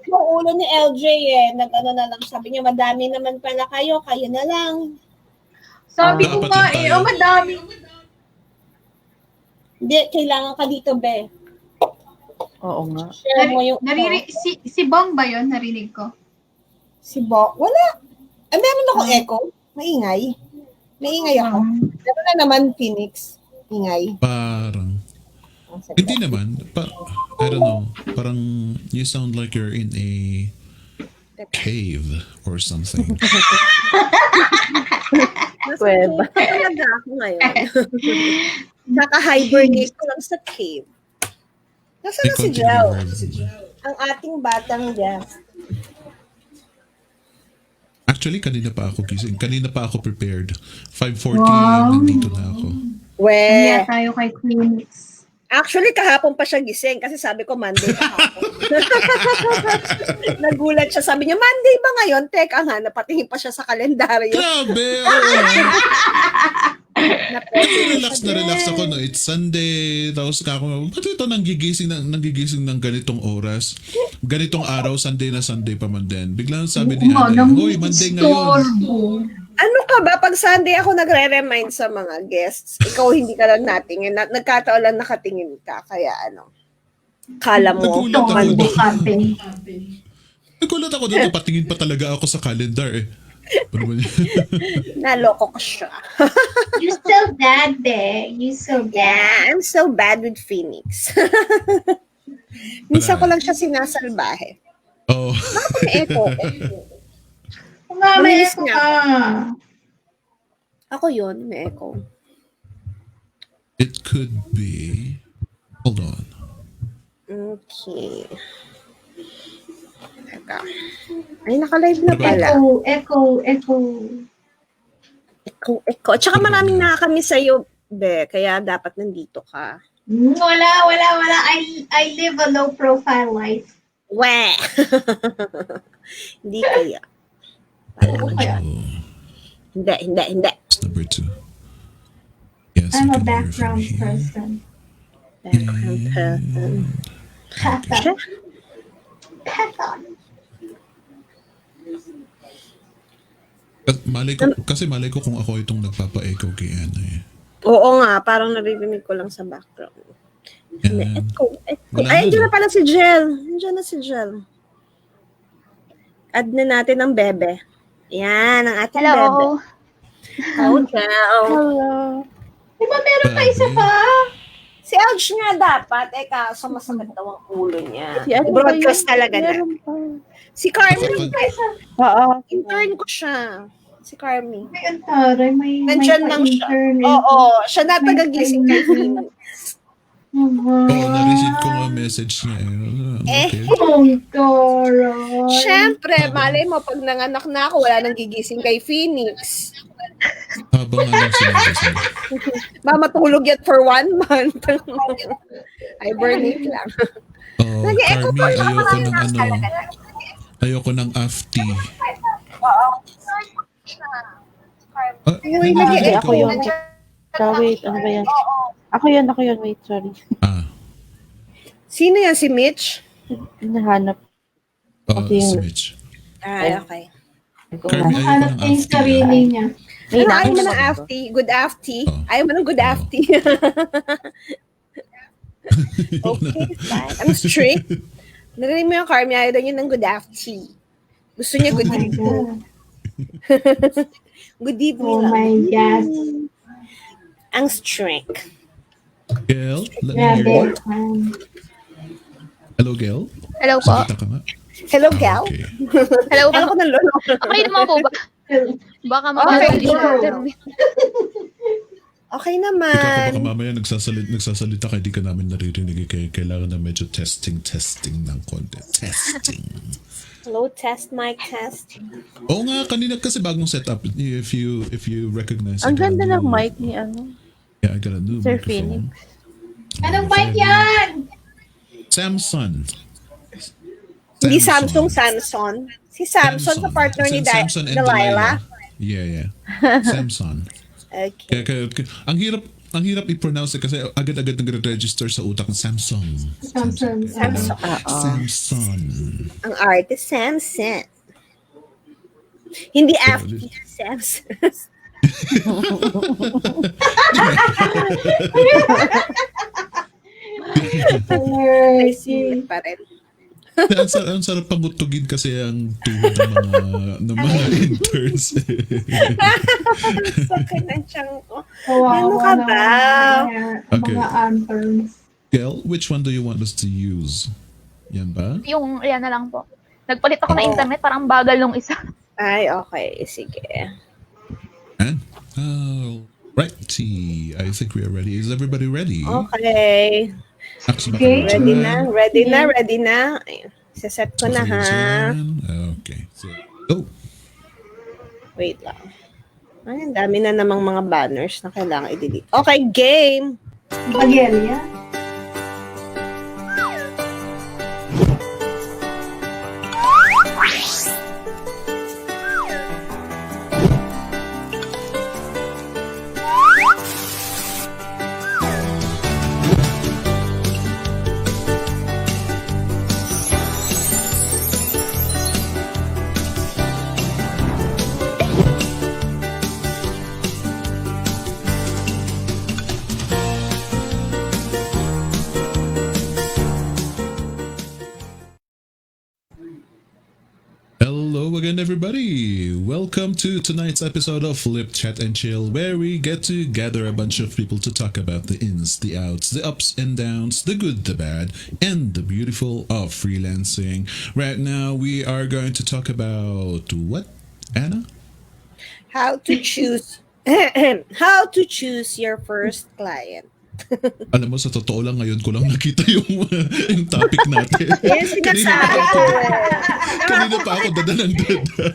Yung ulo ni LJ nag-ano na lang, sabi niya, madami naman pala kayo na lang. Sabi ko nga madami. Hindi, kailangan ka dito, be. Oo nga. Share mo yung... Si Bong ba yun? Narinig ko. Si Bong? Wala. Meron ako echo. Maingay. Maingay ako. Meron na naman, Phoenix. Ingay. Parang, hindi naman. I don't know. Parang you sound like you're in a cave or something. Web. Talaga ako ngayon. Naka-hibernate ko lang sa cave. Nasaan na si Jel? Ang ating batang guest. Actually, kanina pa ako gising. Kanina pa ako prepared. 5:40, nandito na ako. Kaya tayo kay Queens. Actually, kahapon pa siya gising kasi sabi ko Monday kahapon. Nagulat siya. Sabi niya, Monday ba ngayon? Teka nga, napatingin pa siya sa kalendaryo. Grabe! Relax ako. No? It's Sunday. Tapos kako, ba't ito nanggigising ng ganitong oras? Ganitong araw, Sunday na Sunday pa man din. Biglang sabi ni Ana, hoy, Monday ngayon. Ano ka ba? Pag Sunday ako nagre-remind sa mga guests, ikaw hindi ka lang natingin. Nagkataon lang nakatingin ka. Kaya kala mo. Nagulat ako doon. Patingin pa talaga ako sa calendar eh. Naloko ko siya. You so bad, be. You so bad. Yeah, I'm so bad with Phoenix. Minsan ko lang siya sinasalbahe. Oh. Bakit may echo? May echo ka. Ako yun, may echo. It could be. Hold on. Okay. Teka. Ay, naka-live na pala. Echo. Tsaka maraming nakakamiss sa'yo, be. Kaya dapat nandito ka. Wala. I live a low-profile life. Weh! Hindi kaya. Hindi. It's number 2. Yes, I'm a background person. Background person. Pattern. Malay ko kung ako itong nagpapa-echo kay Ana eh. Oo nga, parang naririnig ko lang sa background. Echo. Ay, dyan na pala si Jel. Diyan na si Jel. Add na natin ang bebe. Yan, ang ating bebe. Hello, Jel. Hello. Diba meron pa isa pa? Si Alj nga dapat. Kaso masakit daw ang ulo niya. Broadcast talaga na. Si Carmi. Intern ko siya. Si Carmi. May antaray. Nandyan lang siya. Oo. Siya na tagagising kay Phoenix. Na-receive ko nga message niya. Siyempre, malay mo, pag nanganak na ako, wala nang gigising kay Phoenix. Habang sinabi siya. Mamatulog yan for 1 month. Ay, burning lang. Carmi, ayoko ng afti. Ako yun. Wait, ano ba yan? Ako yun. Wait, sorry. Sino yan? Si Mitch? Hinahanap. Si Mitch. Okay. Carmi, Hanap ayoko ng yung sarili niya. Ayaw mo ng afti. Good afti. Ayaw mo ng good afti. Okay, fine. I'm strict. Narinig mo yung Carmi, ayaw daw niya ng good afti. Gusto niya good evening. Good evening. Oh my God. Ang strict. Gail? Hello, Gail? Hello po. Salita ka nga. Hello, Gal. Okay. Hello po. Alam ko ng lolo. Okay naman po ba? Baka mabagal siya. Okay Ikaw naman. baka mamaya nagsasalita ka, di ka namin naririnig. Kailangan na medyo testing ng konti. Testing. Hello, test, mic test. Oo nga, kanina kasi bagong setup. If you recognize. Ang ganda ng mic ni ano. Yeah, I got a new Sir microphone. Phoenix. Anong mic yan? Samsung. Hindi Samsung. Si Samsung sa partner ni Samsung and Delilah. Yeah. Samsung. Okay. Kaya, ang hirap, ang hirap i-pronounce kasi agad-agad nagre-register sa utak ng Samsung. Samsung. Samsung. Ang artist, Samson. Hindi after Samson. May singit pa rin. Ang sarap pangutugin kasi ang tuhod ng mga interns. Sakit ang tiyan ko. Kawawa Ano ka ba? Okay. Mga anterns. Gail, which one do you want us to use? Yan ba? Yung, yan na lang po. Nagpalit ako ng internet, parang bagal nung isa. Ay, okay. Sige. And, righty. I think we are ready. Is everybody ready? Okay. Okay. Ready na. Ayun. Saset ko na, ha? Okay. So, go. Wait lang. Ay, ang dami na namang mga banners na kailangan i-delete. Okay, game! Bagelia. Hello again, everybody. Welcome to tonight's episode of Flip Chat and Chill, where we get to gather a bunch of people to talk about the ins, the outs, the ups and downs, the good, the bad, and the beautiful of freelancing. Right now, we are going to talk about what, Anna? How to choose your first client. Alam mo, sa totoo lang, ngayon ko lang nakita yung topic natin. Yan sinasabi ko. Kanina pa ako dadalang dada.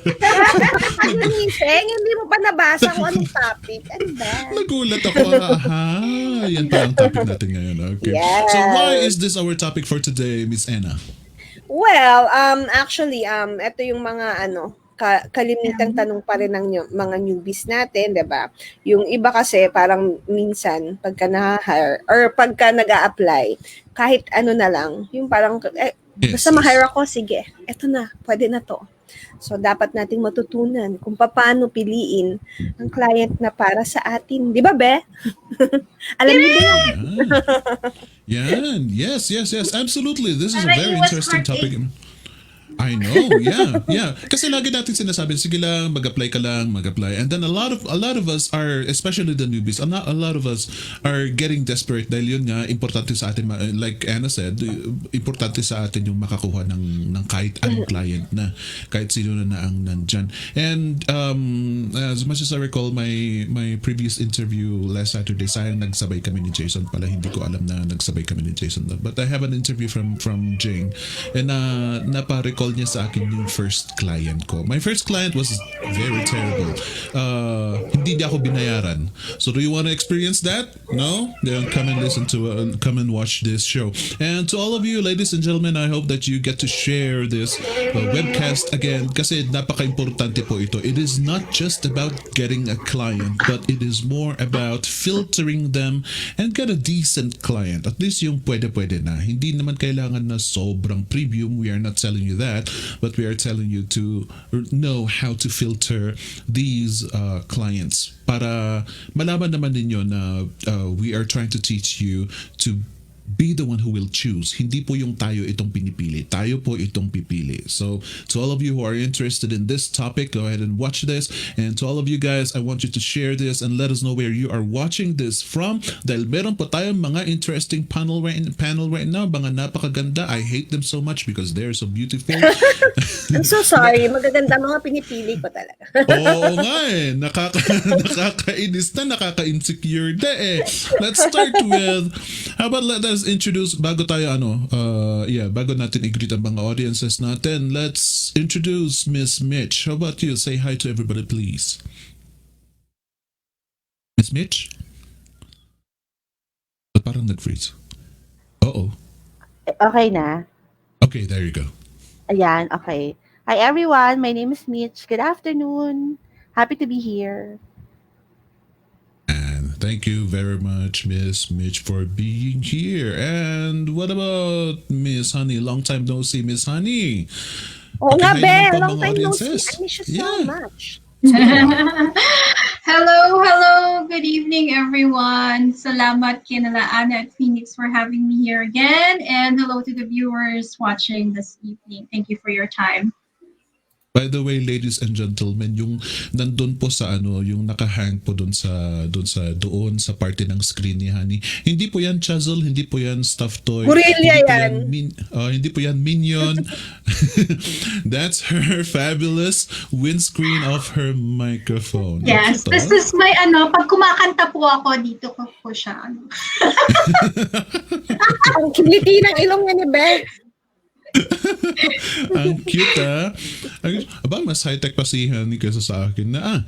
Nagising, hindi mo pa nabasa kung anong topic. Ano ba? Nagulat ako. Aha, yan pa ang topic natin ngayon. Okay. Yes. So why is this our topic for today, Miss Anna? Well, actually, ito yung mga kalimitang tanong pa rin ng mga newbies natin, 'di ba? Yung iba kasi parang minsan pagka na-hire or pagka nag-a-apply, kahit ano na lang, yung parang basta ma-hire ako, sige, eto na, pwede na to. So dapat nating matutunan kung paano piliin ang client na para sa atin, 'di ba, Be? Alam niyo ba yan? Yan. Yes, absolutely. This is a very interesting topic. I know, yeah. Kasi lagi natin sinasabi, sige lang, mag-apply ka lang, mag-apply. And then a lot of us are, especially the newbies, a lot of us are getting desperate dahil yun nga, importante sa atin, like Anna said, importante sa atin yung makakuha ng kahit anong client na, kahit sino na ang nandyan. And as much as I recall my previous interview last Saturday, sayang nagsabay kami ni Jason pala, hindi ko alam na nagsabay kami ni Jason. But I have an interview from Jing, and napa-recall niya sa akin yung first client ko. My first client was very terrible. Hindi niya ako binayaran. So do you want to experience that? No? Then come and watch this show. And to all of you, ladies and gentlemen, I hope that you get to share this webcast again kasi napaka-importante po ito. It is not just about getting a client, but it is more about filtering them and get a decent client. At least yung pwede-pwede na. Hindi naman kailangan na sobrang premium. We are not telling you that. But we are telling you to know how to filter these clients para malaman naman ninyo na we are trying to teach you to be the one who will choose. Hindi po yung tayo itong pinipili. Tayo po itong pipili. So, to all of you who are interested in this topic, go ahead and watch this. And to all of you guys, I want you to share this and let us know where you are watching this from. Dahil meron po tayong mga interesting panel right now. Mga napakaganda. I hate them so much because they're so beautiful. I'm so sorry. Magaganda mga pinipili ko talaga. Oo nga eh. Nakakainis na, nakaka-insecure na eh. Let's start with, how about let us introduce, bago natin i-greet ang mga audiences natin, let's introduce Miss Mitch. How about you? Say hi to everybody, please. Miss Mitch? Parang nag-freeze. Uh-oh. Okay na? Okay, there you go. Ayan, okay. Hi everyone, my name is Mitch. Good afternoon. Happy to be here. And Thank you very much, Miss Mitch, for being here. And what about Miss Honey? Long time no see, Miss Honey. Oo nga, Pakihay Be. naman po Long mga time no see. audiences. I miss you so Yeah. much. Hello, good evening everyone. Salamat kinala Ana at Phoenix for having me here again, and hello to the viewers watching this evening. Thank you for your time. By the way, ladies and gentlemen, yung nandun po sa yung nakahang po doon sa party ng screen ni Honey. Hindi po yan Chuzzle, hindi po yan stuffed toy. Gorilla hindi po yan. Hindi po yan minion. That's her fabulous windscreen of her microphone. Yes, Ito. this is my pag kumakanta po ako dito ko po siya. Ang kiliti ng ilong niya ni Be. Ang cute Aba, mas high-tech pa si Honey kaysa sa akin na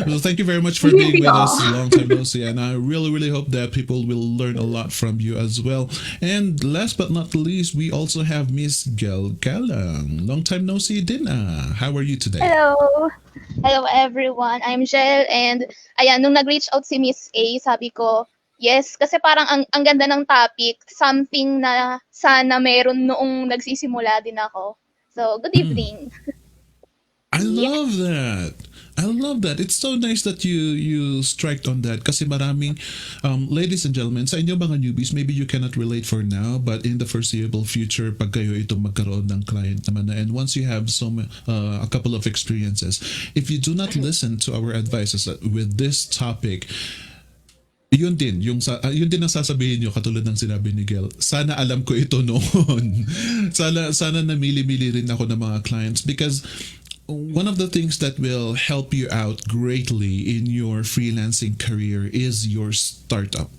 So thank you very much for being with us. Long time no see. And I really hope that people will learn a lot from you as well. And last but not least, we also have Miss Gel Galang. Long time no see din. How are you today? Hello! Hello everyone, I'm Jel and ayan, nung nag-reach out si Miss A, sabi ko, yes, kasi parang ang ganda ng topic, something na sana meron noong nagsisimula din ako. So, good evening. I love that. I love that. It's so nice that you striked on that kasi maraming ladies and gentlemen, sa inyo mga newbies, maybe you cannot relate for now, but in the foreseeable future, pag kayo itong magkaroon ng client naman na, and once you have a couple of experiences, if you do not listen to our advices with this topic, yun din ang sasabihin nyo katulad ng sinabi ni Gel. Sana alam ko ito noon. sana namili-mili rin ako ng mga clients because one of the things that will help you out greatly in your freelancing career is your startup.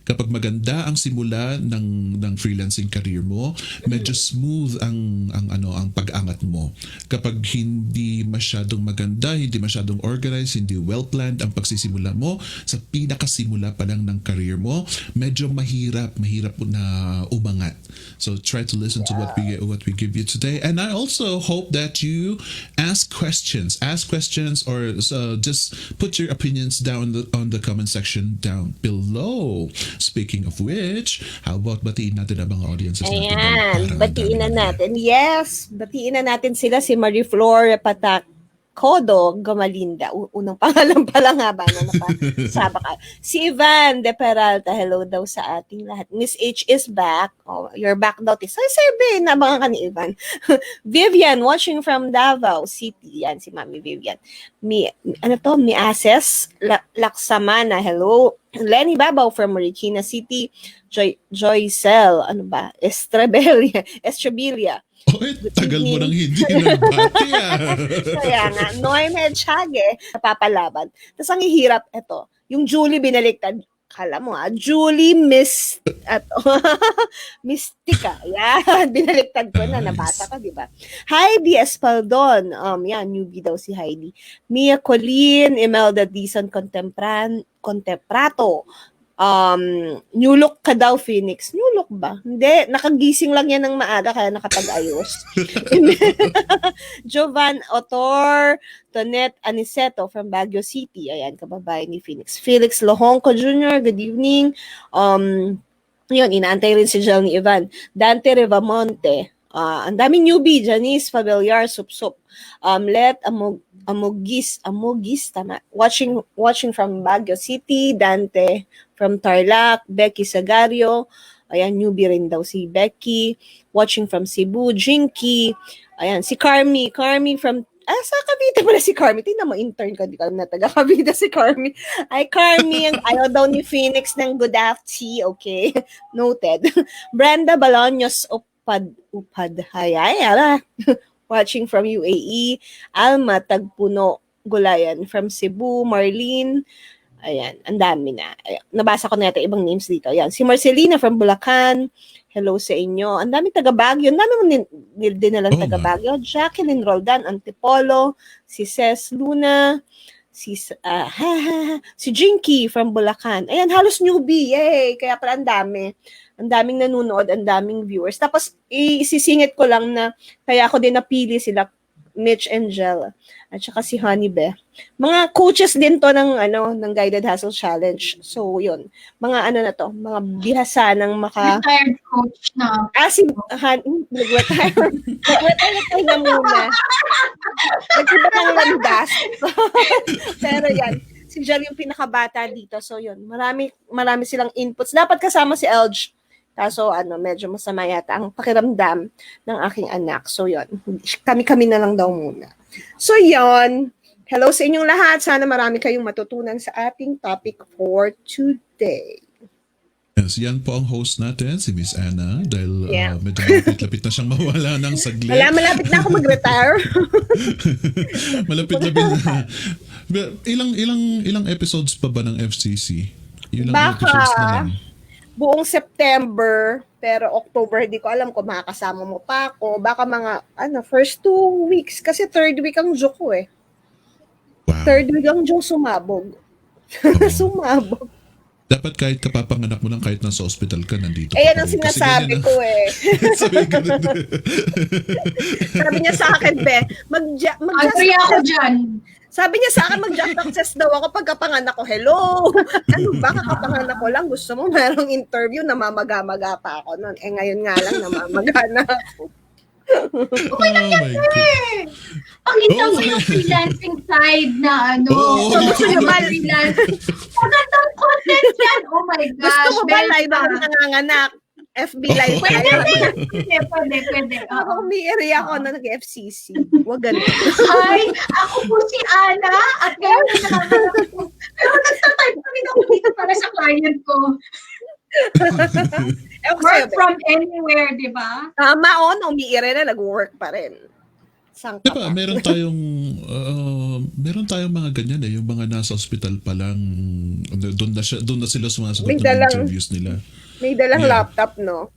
Kapag maganda ang simula ng freelancing career mo, medyo smooth ang pag-angat mo. Kapag hindi masyadong maganda, hindi masyadong organized, hindi well-planned ang pagsisimula mo, sa pinakasimula pa lang ng career mo, medyo mahirap na umangat. So try to listen to what we give you today. And I also hope that you ask questions or just put your opinions down on the comment section down below. Speaking of which, how about batiin natin ang mga audiences natin? Ayan, batiin na natin. Yes, batiin na natin sila si Marie Flor Kodo Gamalinda. Unang pangalan pa lang haba na napasaba ka. Si Ivan De Peralta, hello daw sa ating lahat. Miss H is back. Oh, you're back daw. Sabi, nabangan ka ni Ivan. Vivian, watching from Davao City. Yan, si Mami Vivian. Mi Ases Laksamana, hello. Lenny Babaw from Marikina City. Joycel, Estrabilia. Tagal mo nang hindi nagbati Kaya nga, Noy Medchage, napapalaban. Tapos ang hihirap, ito, yung Julie binaliktad, kala mo Julie Mystica. Yan, binaliktad ko na, nabasa ko, di ba? Heidi Espaldon, yan, newbie daw si Heidi. Mia Colleen, Imelda Dizon Contemprato, new look ka daw, Phoenix. New look ba? Hindi, nakagising lang yan ng maaga kaya nakapag-ayos. Jovan Otor, Tonet Aniceto from Baguio City. Ayan, kababae ni Phoenix. Felix Lohongco Jr., good evening. Yun, inaantay rin si Jel ni Ivan. Dante Rivamonte. Ang daming newbie. Janice Fabellar, Sup. Let Amogis, tama. Watching from Baguio City. Dante from Tarlac, Becky Sagario, ayan, newbie rin daw si Becky, watching from Cebu, Jinky, ayan, si Carmi from, sa Cavite pala si Carmi, tingnan mo, intern ka, di ka na taga Cavite si Carmi, ay Carmi, ayaw daw ni Phoenix ng good afternoon, okay, noted. Brenda Balaños, upad, hayay, watching from UAE, Alma Tagpuno, Gulayan, from Cebu, Marlene, ayan, ang dami na. Ayan, nabasa ko na ito, ibang names dito. Ayan, si Marcelina from Bulacan, hello sa inyo. Ang dami taga Baguio, ang dami mo din nalang taga Baguio. Jacqueline Roldan, Antipolo, si Ces Luna, si Jinky from Bulacan. Ayan, halos newbie, yay! Kaya pala ang dami. Ang daming nanonood, ang daming viewers. Tapos, isisingit ko lang na, kaya ako din napili sila Mitch and Jel, at saka si Honey Be. Mga coaches din to ng Guided Hustle Challenge. So, yun. Mga na to, mga bihasa ng Retired coach na. si nag-retire. Nag-retire na muna. Nag-iba ng landas. Pero yan, si Jel yung pinakabata dito. So, yun. Marami silang inputs. Dapat kasama si Elge. Kaso, medyo masama yata ang pakiramdam ng aking anak. So, yun. Kami-kami na lang daw muna. So, yun. Hello sa inyong lahat. Sana marami kayong matutunan sa ating topic for today. Yes, yan po ang host natin, si Miss Anna, dahil medyo malapit na siyang mawala ng saglit. Malapit na ako mag-retire. Malapit na. Ilang episodes pa ba ng FCC? Ilang episodes na lang? Buong September, pero October, di ko alam kung makakasama mo pa ako. Baka mga, first 2 weeks. Kasi third week ang joke ko eh. Wow. Third week ang joke sumabog. Sumabog. Dapat kahit kapapanganak mo lang, kahit nasa hospital ka, nandito Ayan ka ang rin. Kasi sinasabi ganyan ko eh. Sabi niya sa akin, Be, Agree ako dyan. Sabi niya sa akin, mag-jump access daw ako pagkapanganak ko. Hello! Ano ba, kakapanganak ko lang? Gusto mo merong interview, namamaga-maga pa ako noon. Ngayon nga lang, namamaga na ako. Okay lang yan, eh. Pakita mo yung freelancing side na So, gusto niyo ba freelance? Magandang content yan. Oh my gosh. Gusto mo ba live ako nanganganak? FB live tayo. Pwede. Ako umiiri ako na nag-FCC. Huwag ganun. Hi, ako po si Ana at ngayon nanganganak ko. Pero nagtatype kami ako dito para sa client ko. Work from anywhere, di ba? Tama umiiri na, nag-work pa rin. Sangka diba, pa. meron tayong mga ganyan yung mga nasa hospital pa lang, doon na sila sumasagot May ng dalang- interviews nila. May dalang laptop, no?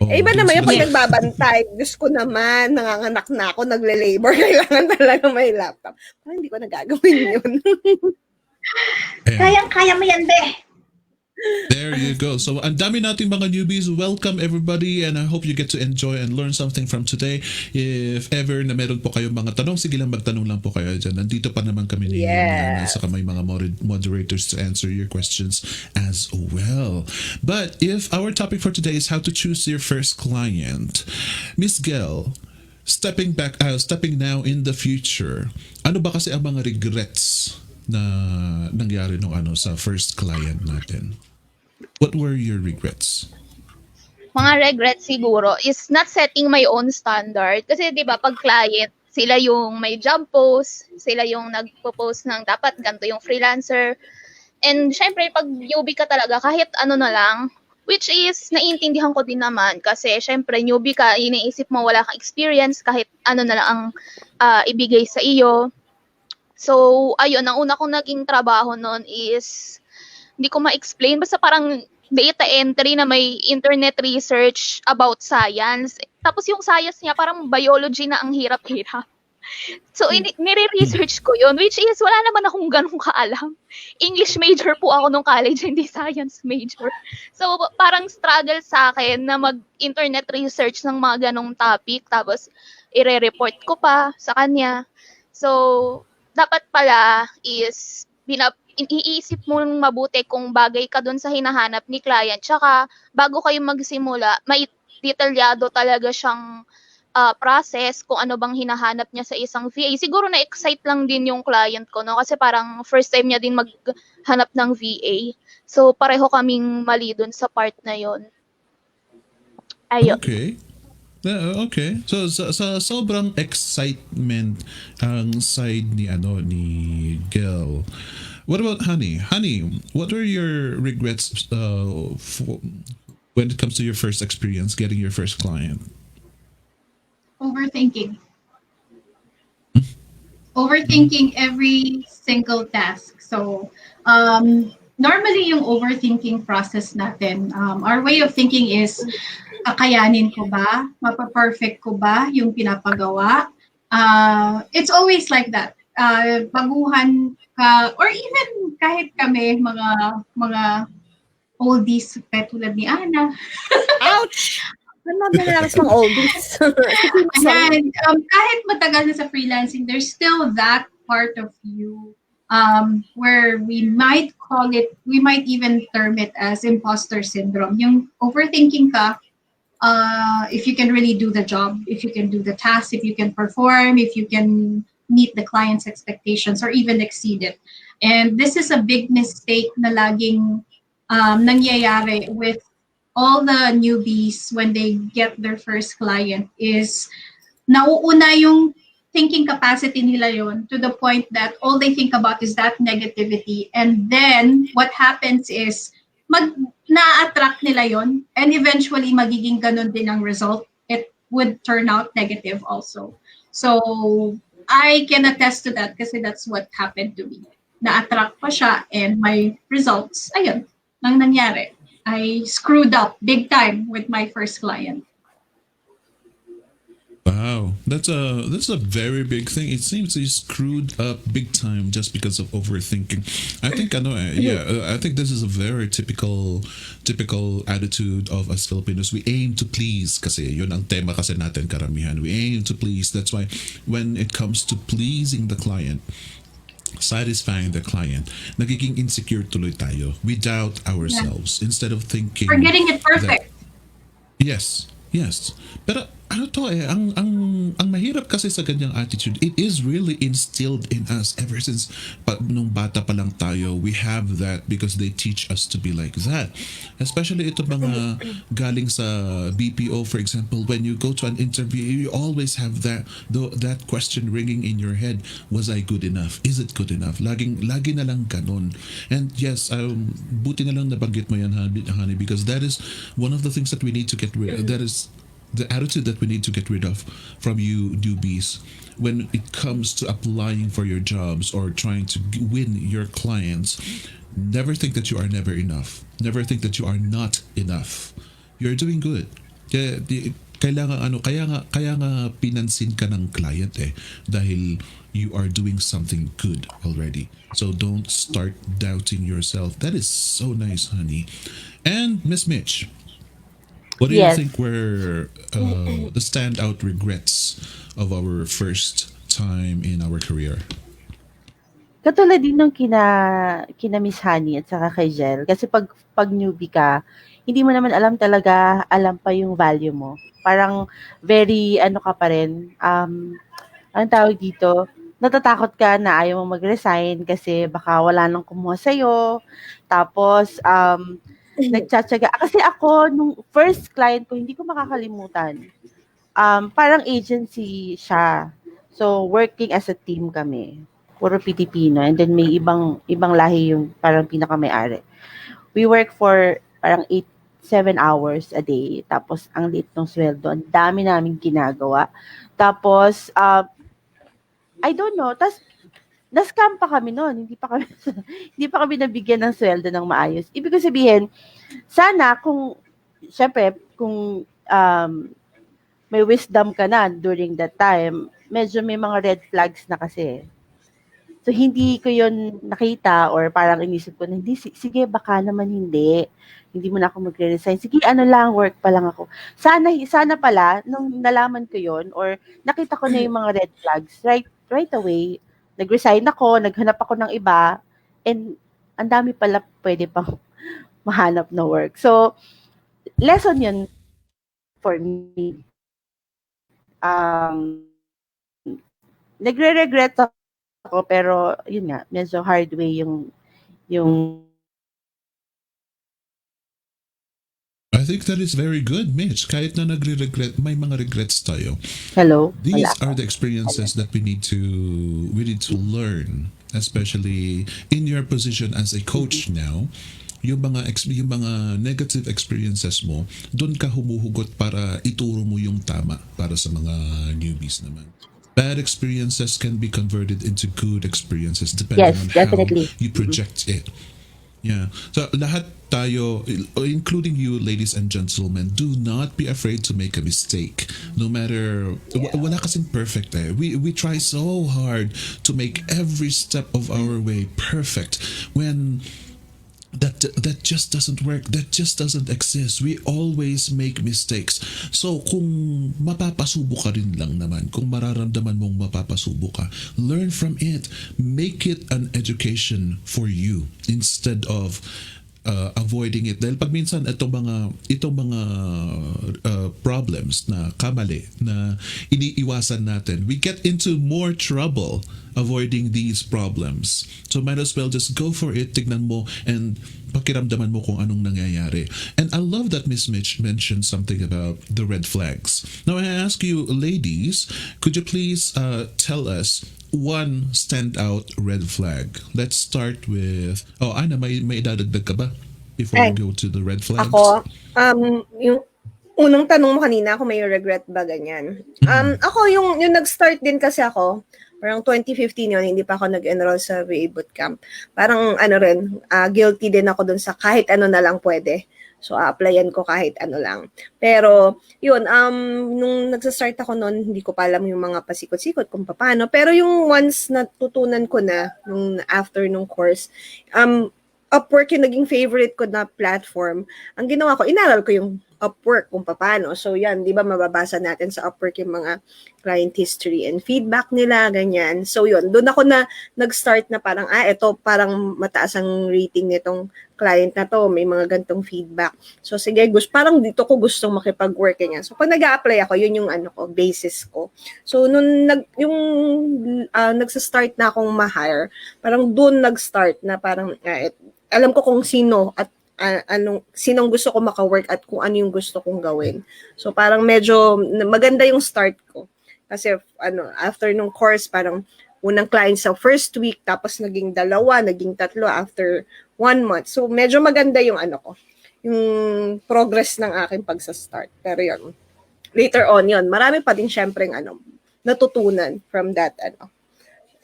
Iba doon naman yung sila pag nagbabantay. Diyos ko naman, nanganganak na ako, nagle-labor, kailangan talaga may laptop. Parang hindi ko nagagawin yun. Ayan. Kaya mo yan, Be. There you go. So, ang dami nating mga newbies. Welcome everybody, and I hope you get to enjoy and learn something from today. If ever na meron po kayong mga tanong, sige lang, magtanong lang po kayo dyan. Nandito pa naman kami ni Yana, saka may mga moderators to answer your questions as well. But if our topic for today is how to choose your first client, Miss Gel, stepping now in the future, ano ba kasi ang mga regrets na nangyari nung sa first client natin? What were your regrets? Mga regrets siguro is not setting my own standard. Kasi 'di ba pag client, sila yung may job post, sila yung nagpo-post ng dapat ganito yung freelancer. And syempre pag newbie ka talaga kahit ano na lang, which is naiintindihan ko din naman kasi syempre newbie ka, iniisip mo wala kang experience kahit ano na lang ang ibigay sa iyo. So, ayun, ang una kong naging trabaho noon is, hindi ko ma-explain, basta parang data entry na may internet research about science. Tapos yung science niya, parang biology na ang hirap-hirap. So, nire-research ko yun, which is, wala naman akong ganun kaalam. English major po ako nung college, hindi science major. So, parang struggle sa akin na mag-internet research ng mga ganong topic, tapos ire-report ko pa sa kanya. So, dapat pala is iisip mo ng mabuti kung bagay ka doon sa hinahanap ni client. Tsaka bago kayo magsimula, may detalyado talaga siyang process kung ano bang hinahanap niya sa isang VA. Siguro na-excite lang din yung client ko, no? Kasi parang first time niya din maghanap ng VA. So pareho kaming mali doon sa part na yon. Ayun. Okay. Okay. So sa sobrang excitement ang side ni Gel. What about Honey? Honey, what are your regrets when it comes to your first experience getting your first client? Overthinking. Overthinking every single task. So, normally yung overthinking process natin, our way of thinking is, kakayanin ko ba? Mapa-perfect ko ba yung pinapagawa? It's always like that. Baguhan ka, or even kahit kami, mga oldies, tulad ni Ana. Ouch! Manood na lang sa mga oldies. Ayan, kahit matagal na sa freelancing, there's still that part of you where we might even term it as imposter syndrome. Yung overthinking ka, if you can really do the job, if you can do the task, if you can perform, if you can meet the client's expectations or even exceed it. And this is a big mistake na laging nangyayari with all the newbies when they get their first client is nauuna yung thinking capacity nila yon to the point that all they think about is that negativity. And then what happens is na-attract nila yon and eventually magiging ganun din ang result. It would turn out negative also. So I can attest to that kasi that's what happened to me. Na-attract pa siya and my results, ayun, nang nangyari. I screwed up big time with my first client. Wow, that's a very big thing. It seems you screwed up big time just because of overthinking. I think I think this is a very typical attitude of us Filipinos. We aim to please kasi yun ang tema kasi natin karamihan. We aim to please. That's why when it comes to pleasing the client, satisfying the client, nagiging insecure tuloy tayo. We doubt ourselves instead of thinking We're getting it perfect. Yes. Pero ano to ang mahirap kasi sa ganyang attitude, it is really instilled in us ever since nung bata pa lang tayo. We have that because they teach us to be like that. Especially ito mga galing sa BPO, for example, when you go to an interview, you always have that question ringing in your head. Was I good enough? Is it good enough? Lagi na lang ganun. And yes, buti na lang nabanggit mo yan, honey, because that is one of the things that we need to get rid of. That is the attitude that we need to get rid of from you newbies when it comes to applying for your jobs or trying to win your clients. Never think that you are never enough. Never think that you are not enough. You're doing good. Kaya nga pinansin ka ng client dahil you are doing something good already. So don't start doubting yourself. That is so nice, honey. And Miss Mitch, what do you Yes. think were the standout regrets of our first time in our career? Katulad din nung kina Miss Honey at saka kay Jel. Kasi pag newbie ka, hindi mo naman alam pa yung value mo. Parang very, ano ka pa rin, anong tawag dito, natatakot ka na ayaw mo mag-resign kasi baka wala nang kumuha sa'yo. Tapos, nagtsatsaga. Kasi ako, nung first client ko, hindi ko makakalimutan. Parang agency siya. So, working as a team kami. Puro Pilipino. And then may ibang lahi yung parang pinaka-may-ari. We work for parang 7 hours a day. Tapos, ang liit ng sweldo. Ang dami namin ginagawa. Tapos, I don't know. Tapos, na-scam pa kami noon. Hindi pa kami nabigyan ng sweldo ng maayos. Ibig ko sabihin, sana syempre, kung may wisdom ka na during that time, medyo may mga red flags na kasi. So, hindi ko yun nakita or parang inisip ko na, hindi, sige, baka naman hindi. Hindi mo na ako magre-resign. Sige, work pa lang ako. Sana pala, nung nalaman ko yun or nakita ko na yung mga red flags, right away, nag-resign ako, naghanap ako ng iba, and ang dami pala pwede pang mahanap na work. So, lesson yun for me. Nagre-regret ako, pero yun nga, medyo hard way yung I think that is very good, Mitch. Kahit na nagre-regret, may mga regrets tayo. hello. These Wala. are the experiences that we need to learn, especially in your position as a coach now. Yung mga negative experiences mo, doon ka humuhugot para ituro mo yung tama para sa mga newbies naman. Bad experiences can be converted into good experiences depending Yes, on definitely. how you project it. Yeah. So lahat tayo, including you, ladies and gentlemen, do not be afraid to make a mistake. No matter, wala kasing perfect eh. We try so hard to make every step of our way perfect when that just doesn't work. That just doesn't exist. We always make mistakes. So kung mapapasubo ka rin lang naman, kung mararamdaman mong mapapasubo ka, learn from it. Make it an education for you instead of avoiding it. Dahil pag minsan itong mga problems na kamali na iniiwasan natin, we get into more trouble avoiding these problems. So might as well just go for it, tignan mo, and pakiramdaman mo kung anong nangyayari. And I love that Miss Mitch mentioned something about the red flags. Now I ask you, ladies, could you please tell us one standout red flag? Let's start with... Oh, Ana, may idadagdag ka ba before we go to the red flags? Ako, yung unang tanong mo kanina, kung may regret ba, ganyan. Ako, yung nag-start din kasi ako, parang 2015 yun, hindi pa ako nag-enroll sa VA bootcamp. Parang guilty din ako dun sa kahit ano na lang pwede. So, applyan ko kahit ano lang. Pero, yun, nung nagsa-start ako noon, hindi ko pa alam yung mga pasikot-sikot kung paano. Pero yung once natutunan ko na, nung after nung course, Upwork yung naging favorite ko na platform. Ang ginawa ko, inaral ko yung Upwork kung paano. So yan, di ba mababasa natin sa Upwork yung mga client history and feedback nila, ganyan. So yun, doon ako na nag-start na parang, ito parang mataas ang rating nitong client na to, may mga gantong feedback. So sige, parang dito ko gustong makipag-work ganyan. So pag nag-a-apply ako, yun yung basis ko. So nung nagsa-start na akong ma-hire, parang doon nag-start na parang, alam ko kung sino at sinong gusto ko maka-work at kung ano yung gusto kong gawin. So parang medyo maganda yung start ko. Kasi after nung course, parang unang client sa first week, tapos naging 2, naging 3 after 1 month. So medyo maganda yung yung progress ng aking pagsa-start. Pero yun, later on yun, marami pa din syempre natutunan from that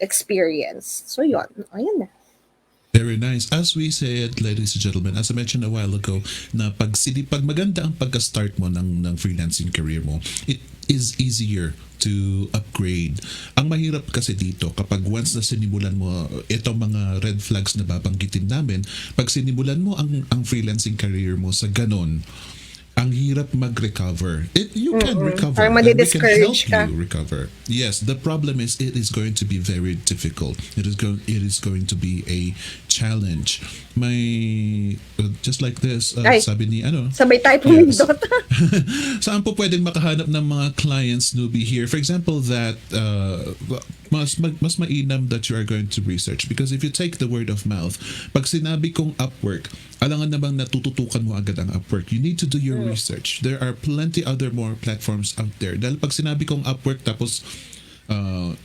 experience. So yun, ayun na. Very nice. As we said, ladies and gentlemen, as I mentioned a while ago, na pag maganda ang pagka-start mo ng freelancing career mo, it is easier to upgrade. Ang mahirap kasi dito, kapag once na sinimulan mo itong mga red flags na babanggitin namin, pag sinimulan mo ang freelancing career mo sa ganon, ang hirap mag-recover. You can recover. Parang And we can help madi-discourage ka. you recover. Yes, the problem is it is going to be very difficult. It is going to be a challenge. May just like this, sabi ni Sabay tayo pumindot. saan po pwedeng makahanap ng mga clients newbie here? For example, that mas mainam that you are going to research, because if you take the word of mouth, pag sinabi kong Upwork, alangan namang natututukan mo agad ang Upwork. You need to do your research. There are plenty other more platforms out there. Dahil pag sinabi kong Upwork, tapos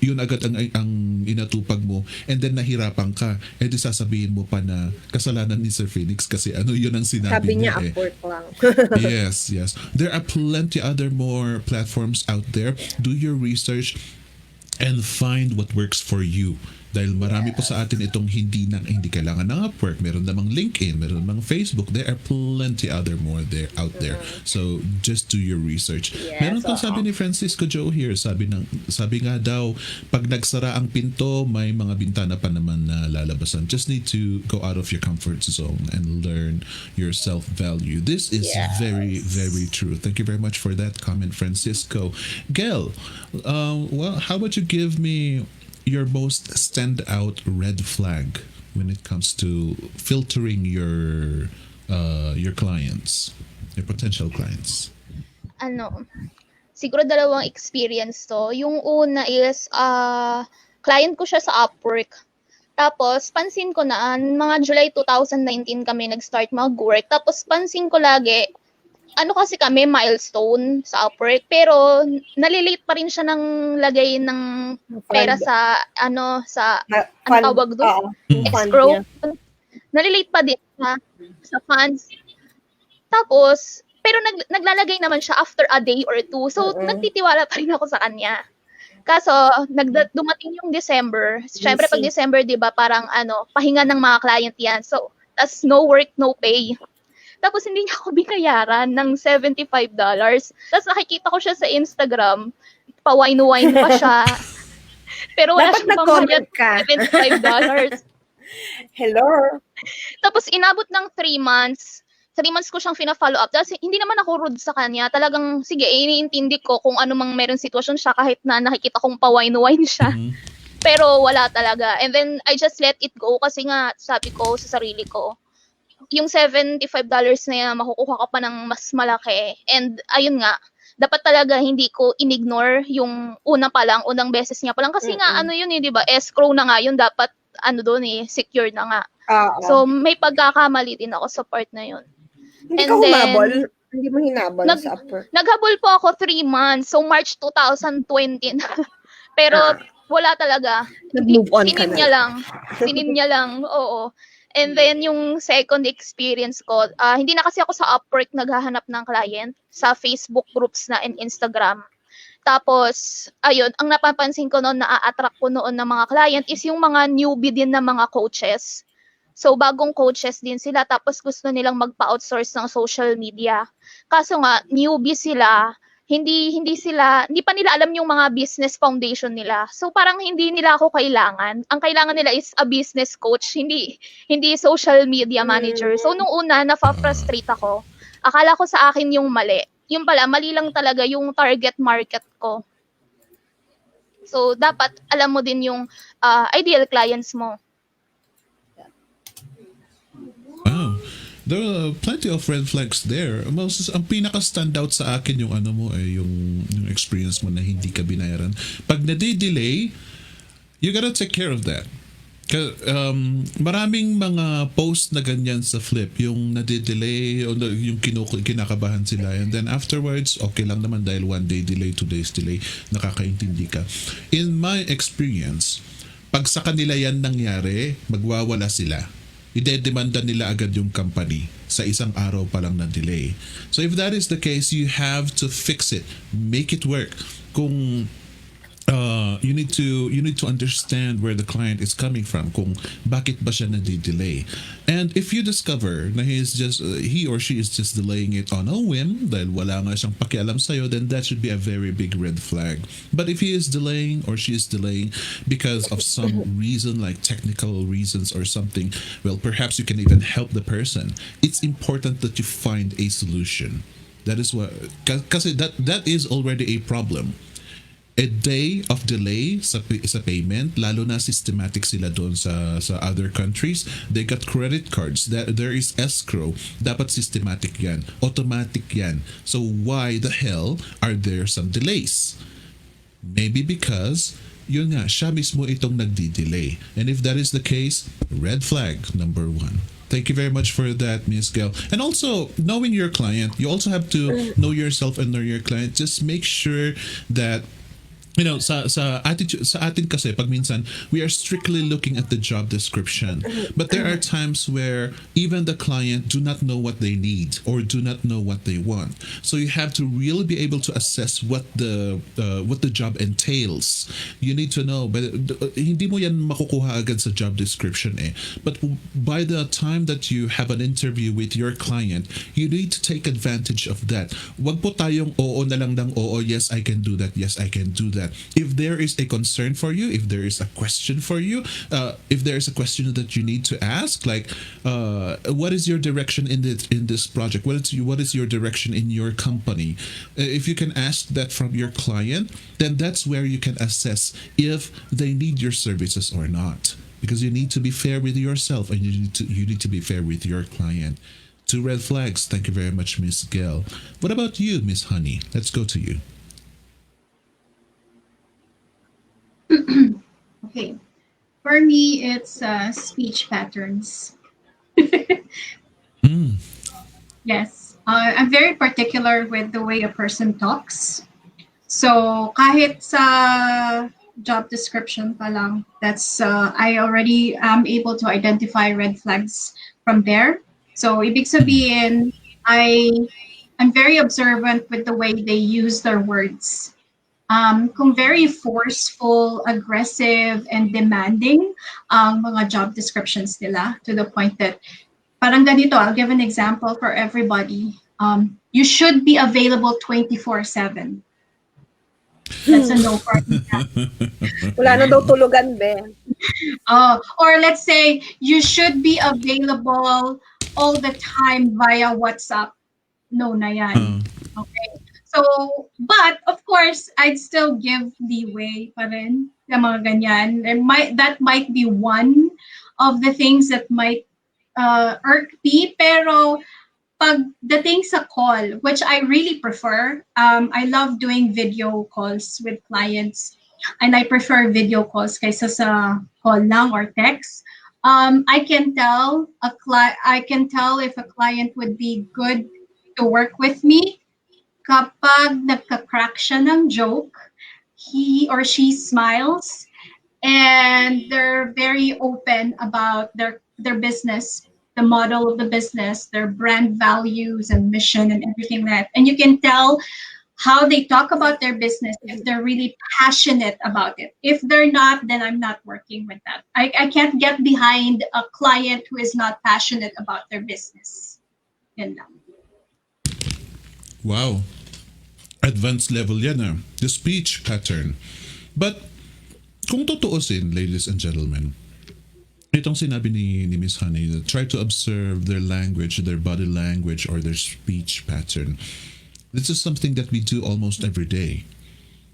yun agad ang inatupag mo, and then nahirapan ka, di sasabihin mo pa na kasalanan ni Sir Phoenix kasi yun ang sinabi niya. Upwork lang. Yes. There are plenty other more platforms out there. Do your research and find what works for you. Dahil marami po sa atin itong hindi kailangan ng Upwork. Meron namang LinkedIn, meron namang Facebook. There are plenty other more out there. So just do your research. Yes, Meron pa sabi ni Francisco Joe here, sabi nga daw, pag nagsara ang pinto, may mga bintana pa naman na lalabasan. Just need to go out of your comfort zone and learn your self-value. This is very, very true. Thank you very much for that comment, Francisco. Gail, how about you give me your most standout red flag when it comes to filtering your clients, your potential clients? Siguro dalawang experience to. Yung una is client ko siya sa Upwork. Tapos pansin ko na mga July 2019 kami nag-start mag-work. Tapos pansin ko lagi kasi kami milestone sa Upwork, pero nalilate pa rin siya ng lagay ng pera sa ano tawag doon? Escrow. Nalilate pa din sa funds. Tapos pero naglalagay naman siya after a day or two. So nagtitiwala pa rin ako sa kanya. Kaso dumating yung December. Syempre pag December, 'di ba, parang pahinga ng mga client 'yan. So tas no work, no pay. Tapos hindi niya ako binayaran ng $75. Tapos nakikita ko siya sa Instagram, pa-wine-wine pa siya. Pero wala siyang pambayad $75. Hello? Tapos inabot ng 3 months. 3 months ko siyang fina-follow up. Dahil hindi naman ako rude sa kanya. Talagang, sige, iniintindi ko kung ano mang meron sitwasyon siya kahit na nakikita kong pa-wine-wine siya. Pero wala talaga. And then, I just let it go kasi nga, sabi ko sa sarili ko, yung $75 na yan, makukuha ka pa ng mas malaki. And, ayun nga, dapat talaga hindi ko inignore yung unang beses niya pa lang. Kasi nga, ano yun di ba? Escrow na nga yun. Dapat, doon secure na nga. So, may pagkakamali din ako sa part na yun. Hindi And ka then, humabol? Hindi mo hinabol sa Upwork? naghabol po ako 3 months. So, March 2020 na. Pero, wala talaga. Nag-move on ka na. Sinin niya lang, oo. And then, yung second experience ko, hindi na kasi ako sa Upwork naghahanap ng client. Sa Facebook groups na and Instagram. Tapos, ayun, ang napapansin ko noon, na-attract ko noon ng mga client is yung mga newbie din na mga coaches. So, bagong coaches din sila, tapos gusto nilang magpa-outsource ng social media. Kaso nga, newbie sila, hindi pa nila alam yung mga business foundation nila. So, parang hindi nila ako kailangan. Ang kailangan nila is a business coach, hindi social media manager. So, nung una, nafa-frustrate ako. Akala ko sa akin yung mali. Yung pala, mali lang talaga yung target market ko. So, dapat alam mo din yung ideal clients mo. Wow. There are plenty of red flags there. Ang pinaka-standout sa akin yung yung experience mo na hindi ka binayaran. Pag nade-delay, you gotta take care of that. Maraming mga post na ganyan sa Flip, yung nade-delay, o yung kinakabahan sila. And then afterwards, okay lang naman dahil 1 day delay, 2 days delay, nakakaintindi ka. In my experience, pag sa kanila yan nangyari, magwawala sila. Ide-demanda nila agad yung company sa isang araw pa lang na delay. So if that is the case, you have to fix it. Make it work. Kung you need to understand where the client is coming from, kung bakit ba siya nadi-delay. And if you discover na he or she is just delaying it on a whim dahil wala nga siyang pakialam sa'yo, then that should be a very big red flag. But if he is delaying or she is delaying because of some reason, like technical reasons or something, well, perhaps you can even help the person. It's important that you find a solution. That is what, kasi that is already a problem. A day of delay sa payment, lalo na systematic sila doon sa other countries. They got credit cards. There is escrow. Dapat systematic yan. Automatic yan. So why the hell are there some delays? Maybe because yun nga, siya mismo itong nagdi-delay. And if that is the case, red flag number 1. Thank you very much for that, Ms. Gail. And also, knowing your client, you also have to know yourself and know your client. Just make sure that sa attitude sa atin kasi pag minsan we are strictly looking at the job description, but there are times where even the client do not know what they need or do not know what they want. So you have to really be able to assess what the job entails. You need to know, but hindi mo yan makukuha agad sa job description But by the time that you have an interview with your client, you need to take advantage of that. Wag po tayong oo na lang ng oo, yes I can do that, yes I can do that. If there is a concern for you, if there is a question for you, if there is a question that you need to ask, like what is your direction in this project, what is your direction in your company, if you can ask that from your client, then that's where you can assess if they need your services or not, because you need to be fair with yourself and you need to be fair with your client. 2 red flags. Thank you very much, Miss Gail. What about you, Miss Honey? Let's go to you. Okay. For me, it's speech patterns. Yes. I'm very particular with the way a person talks. So, kahit sa job description pa lang, that's I already am able to identify red flags from there. So, ibig sabihin, I'm very observant with the way they use their words. Kung very forceful, aggressive, and demanding ang mga job descriptions nila, to the point that parang ganito, I'll give an example for everybody. You should be available 24/7. That's a no for me. Wala na daw tulugan, be. Or let's say you should be available all the time via WhatsApp. No na yan. Okay. So, but of course, I'd still give leeway pa rin sa mga ganyan. That might be one of the things that might irk me. Pero pagdating sa call, which I really prefer, I love doing video calls with clients, and I prefer video calls kaysa sa call lang or text. I can tell if a client would be good to work with me kapag nagka-crack siya ng joke, he or she smiles, and they're very open about their business, the model of the business, their brand values and mission and everything like that. And you can tell how they talk about their business if they're really passionate about it. If they're not, then I'm not working with that. I can't get behind a client who is not passionate about their business. Yan lang. Wow. Advanced level yan ah. The speech pattern. But, kung tutuusin, ladies and gentlemen, itong sinabi ni Miss Honey, try to observe their language, their body language, or their speech pattern. This is something that we do almost every day.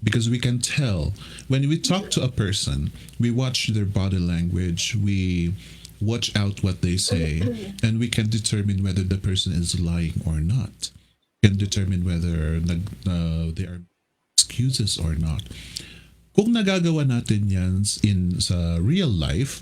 Because we can tell, when we talk to a person, we watch their body language, we watch out what they say, and we can determine whether the person is lying or not. Can determine whether they are excuses or not. Kung nagagawa natin yan sa real life,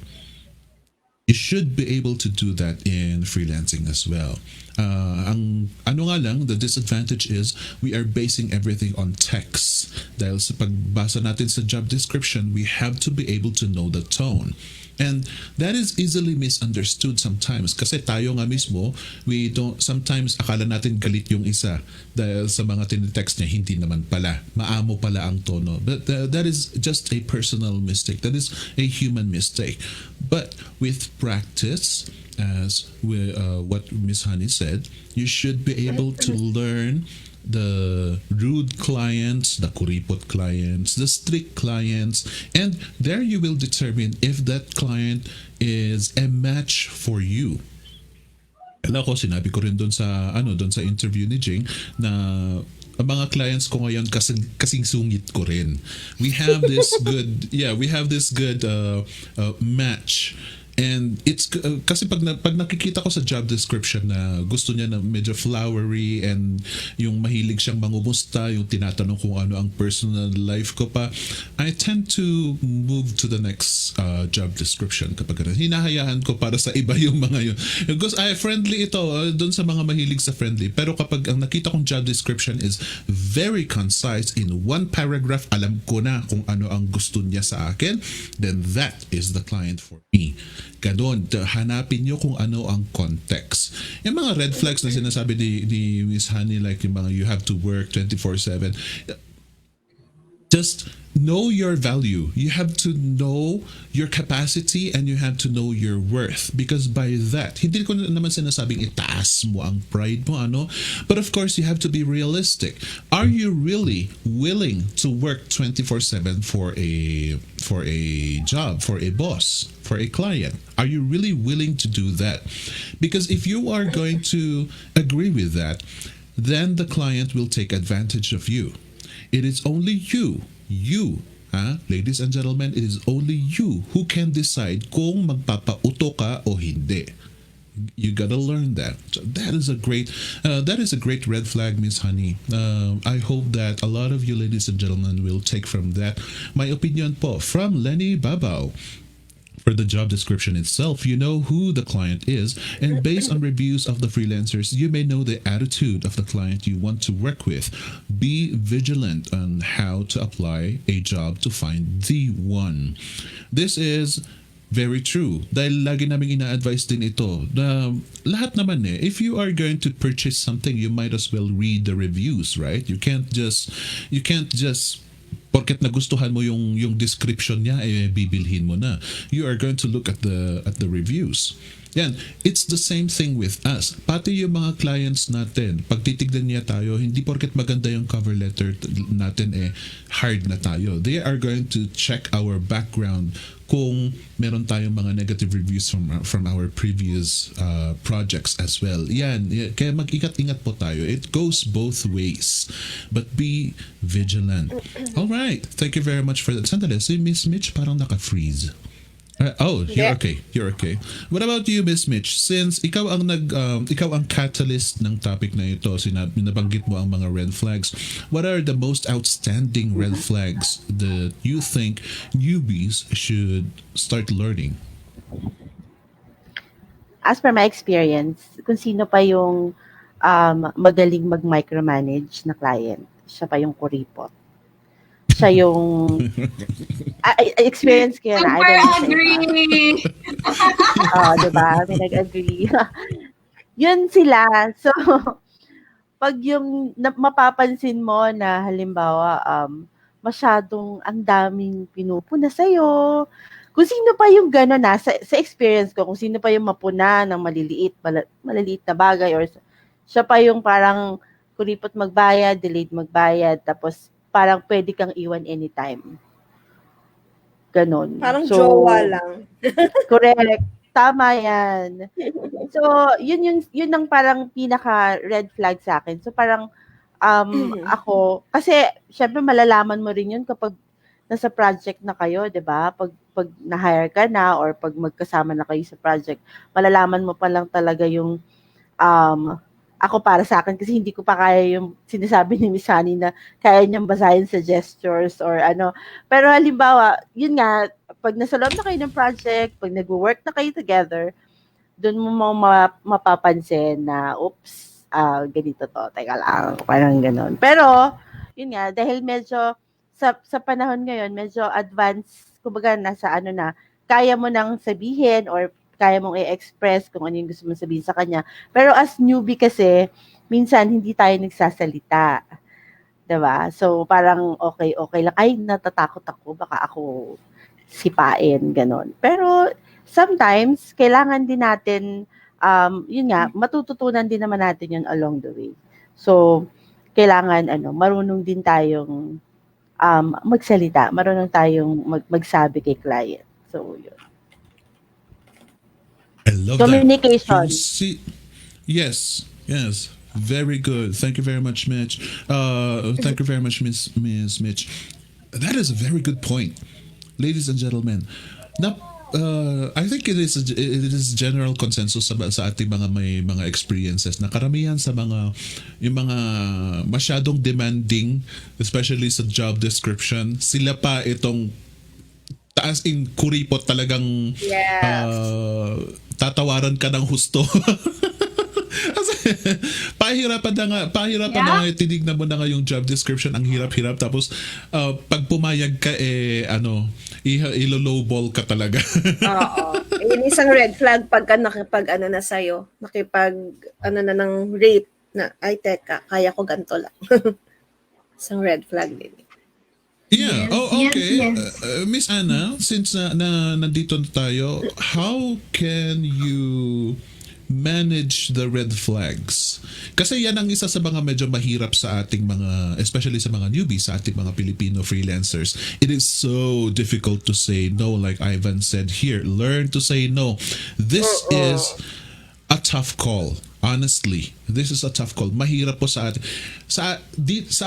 you should be able to do that in freelancing as well. Ang ano nga lang, the disadvantage is we are basing everything on text. Dahil sa pagbasa natin sa job description, we have to be able to know the tone. And that is easily misunderstood sometimes kasi tayo nga mismo, we don't, sometimes akala natin galit yung isa dahil sa mga tinitext niya, hindi naman pala. Maamo pala ang tono. But that is just a personal mistake. That is a human mistake. But with practice, as what Miss Honey said, you should be able to learn the rude clients, the kuripot clients, the strict clients, and there you will determine if that client is a match for you. Alam ko, sinabi ko rin doon sa interview ni Jing na ang mga clients ko ngayon kasing sungit ko rin. We have this good match. And it's kasi pag nakikita ko sa job description na gusto niya na medyo flowery and yung mahilig siyang mangumusta, yung tinatanong kung ano ang personal life ko pa, I tend to move to the next job description kapag hinahayaan ko para sa iba yung mga yun. Because friendly ito doon sa mga mahilig sa friendly, pero kapag ang nakita kong job description is very concise in one paragraph, alam ko na kung ano ang gusto niya sa akin, then that is the client for me. Ganon, hanapin nyo kung ano ang context. Yung mga red flags na sinasabi ni Miss Honey, like yung mga you have to work 24/7, just know your value. You have to know your capacity and you have to know your worth. Because by that, hindi ko naman sinasabing itaas mo ang pride mo, but of course, you have to be realistic. Are you really willing to work 24/7 for a job, for a boss, for a client? Are you really willing to do that? Because if you are going to agree with that, then the client will take advantage of you. It is only you, ladies and gentlemen, it is only you who can decide kung magpapauto ka o hindi. You gotta learn that. So that is a great red flag, Miss Honey. I hope that a lot of you, ladies and gentlemen, will take from that. My opinion po from Lenny Babao. For the job description itself, you know who the client is, and based on reviews of the freelancers, you may know the attitude of the client you want to work with. Be vigilant on how to apply a job to find the one. This is very true. Dahil lagi namin ina-advise din ito na lahat naman if you are going to purchase something, you might as well read the reviews, right? You can't just porket nagustuhan mo yung description niya bibilhin mo na. You are going to look at the reviews. Yan, it's the same thing with us. Pati yung mga clients natin, pag titignan niya tayo, hindi porket maganda yung cover letter natin hard na tayo. They are going to check our background kung meron tayong mga negative reviews from our previous projects as well. Yan, kaya mag-ingat-ingat po tayo. It goes both ways. But be vigilant. All right. Thank you very much for that. Sandali, si Miss Mitch parang naka-freeze. You're okay. You're okay. What about you, Miss Mitch? Since ikaw ang ikaw ang catalyst ng topic na ito, nabanggit mo ang mga red flags. What are the most outstanding red flags that you think newbies should start learning? As per my experience, kung sino pa yung magaling mag-micromanage na client, siya pa yung kuripot. Siya yung experience ko yan. Super agree! Diba? May nag-agree. Yun sila. So, pag yung mapapansin mo na halimbawa, masyadong ang daming pinupuna sa'yo, kung sino pa yung gano'n sa experience ko, kung sino pa yung mapuna ng maliliit na bagay, or siya pa yung parang kuripot magbayad, delayed magbayad, tapos parang pwede kang iwan anytime. Ganon. Parang jowa lang. Correct. Tama yan. So, yun ang parang pinaka red flag sa akin. So, parang ako, kasi syempre malalaman mo rin yun kapag nasa project na kayo, 'di ba? Pag na-hire ka na or pag magkasama na kayo sa project, malalaman mo pa lang talaga yung ako para sa akin kasi hindi ko pa kaya yung sinasabi ni Miss Honey na kaya niyang basahin sa gestures or ano. Pero halimbawa, yun nga, pag nasa loob na kayo ng project, pag nag-work na kayo together, doon mo mapapansin na, oops, ganito to, teka lang, parang ganon. Pero, yun nga, dahil medyo, sa panahon ngayon, medyo advanced, kumbaga nasa ano na, kaya mo nang sabihin or kaya mong i-express kung ano yung gusto mong sabihin sa kanya. Pero as newbie kasi, minsan hindi tayo nagsasalita. Diba? So, parang okay lang. Ay, natatakot ako. Baka ako sipain, ganon. Pero, sometimes, kailangan din natin, yun nga, matututunan din naman natin yun along the way. So, kailangan, marunong din tayong magsalita. Marunong tayong magsabi kay client. So, yun. I love communication. That. Yes. Very good. Thank you very much, Mitch. Thank you very much, Miss Mitch. That is a very good point, ladies and gentlemen. Now, I think it is general consensus sa ating may mga experiences na karamihan sa yung mga masyadong demanding, especially sa job description, sila pa itong taas in kuripot talagang tatawaran ka ng husto. Kasi pahirapan na nga tinignan mo na nga yung job description, ang hirap-hirap, tapos pag pumayag ka ilo-lowball ka talaga. Oo. Yun isang red flag pagka nakipag na sa'yo, nakipag na ng rate na, ay teka, kaya ko ganito lang. Isang red flag din. Yeah. Okay. Yes. Miss Anna, since nandito na tayo, how can you manage the red flags? Kasi yan ang isa sa mga medyo mahirap sa ating mga, especially sa mga newbies, sa ating mga Filipino freelancers. It is so difficult to say no, like Ivan said here. Learn to say no. This is a tough call. Honestly, this is a tough call. Mahirap po sa atin. Sa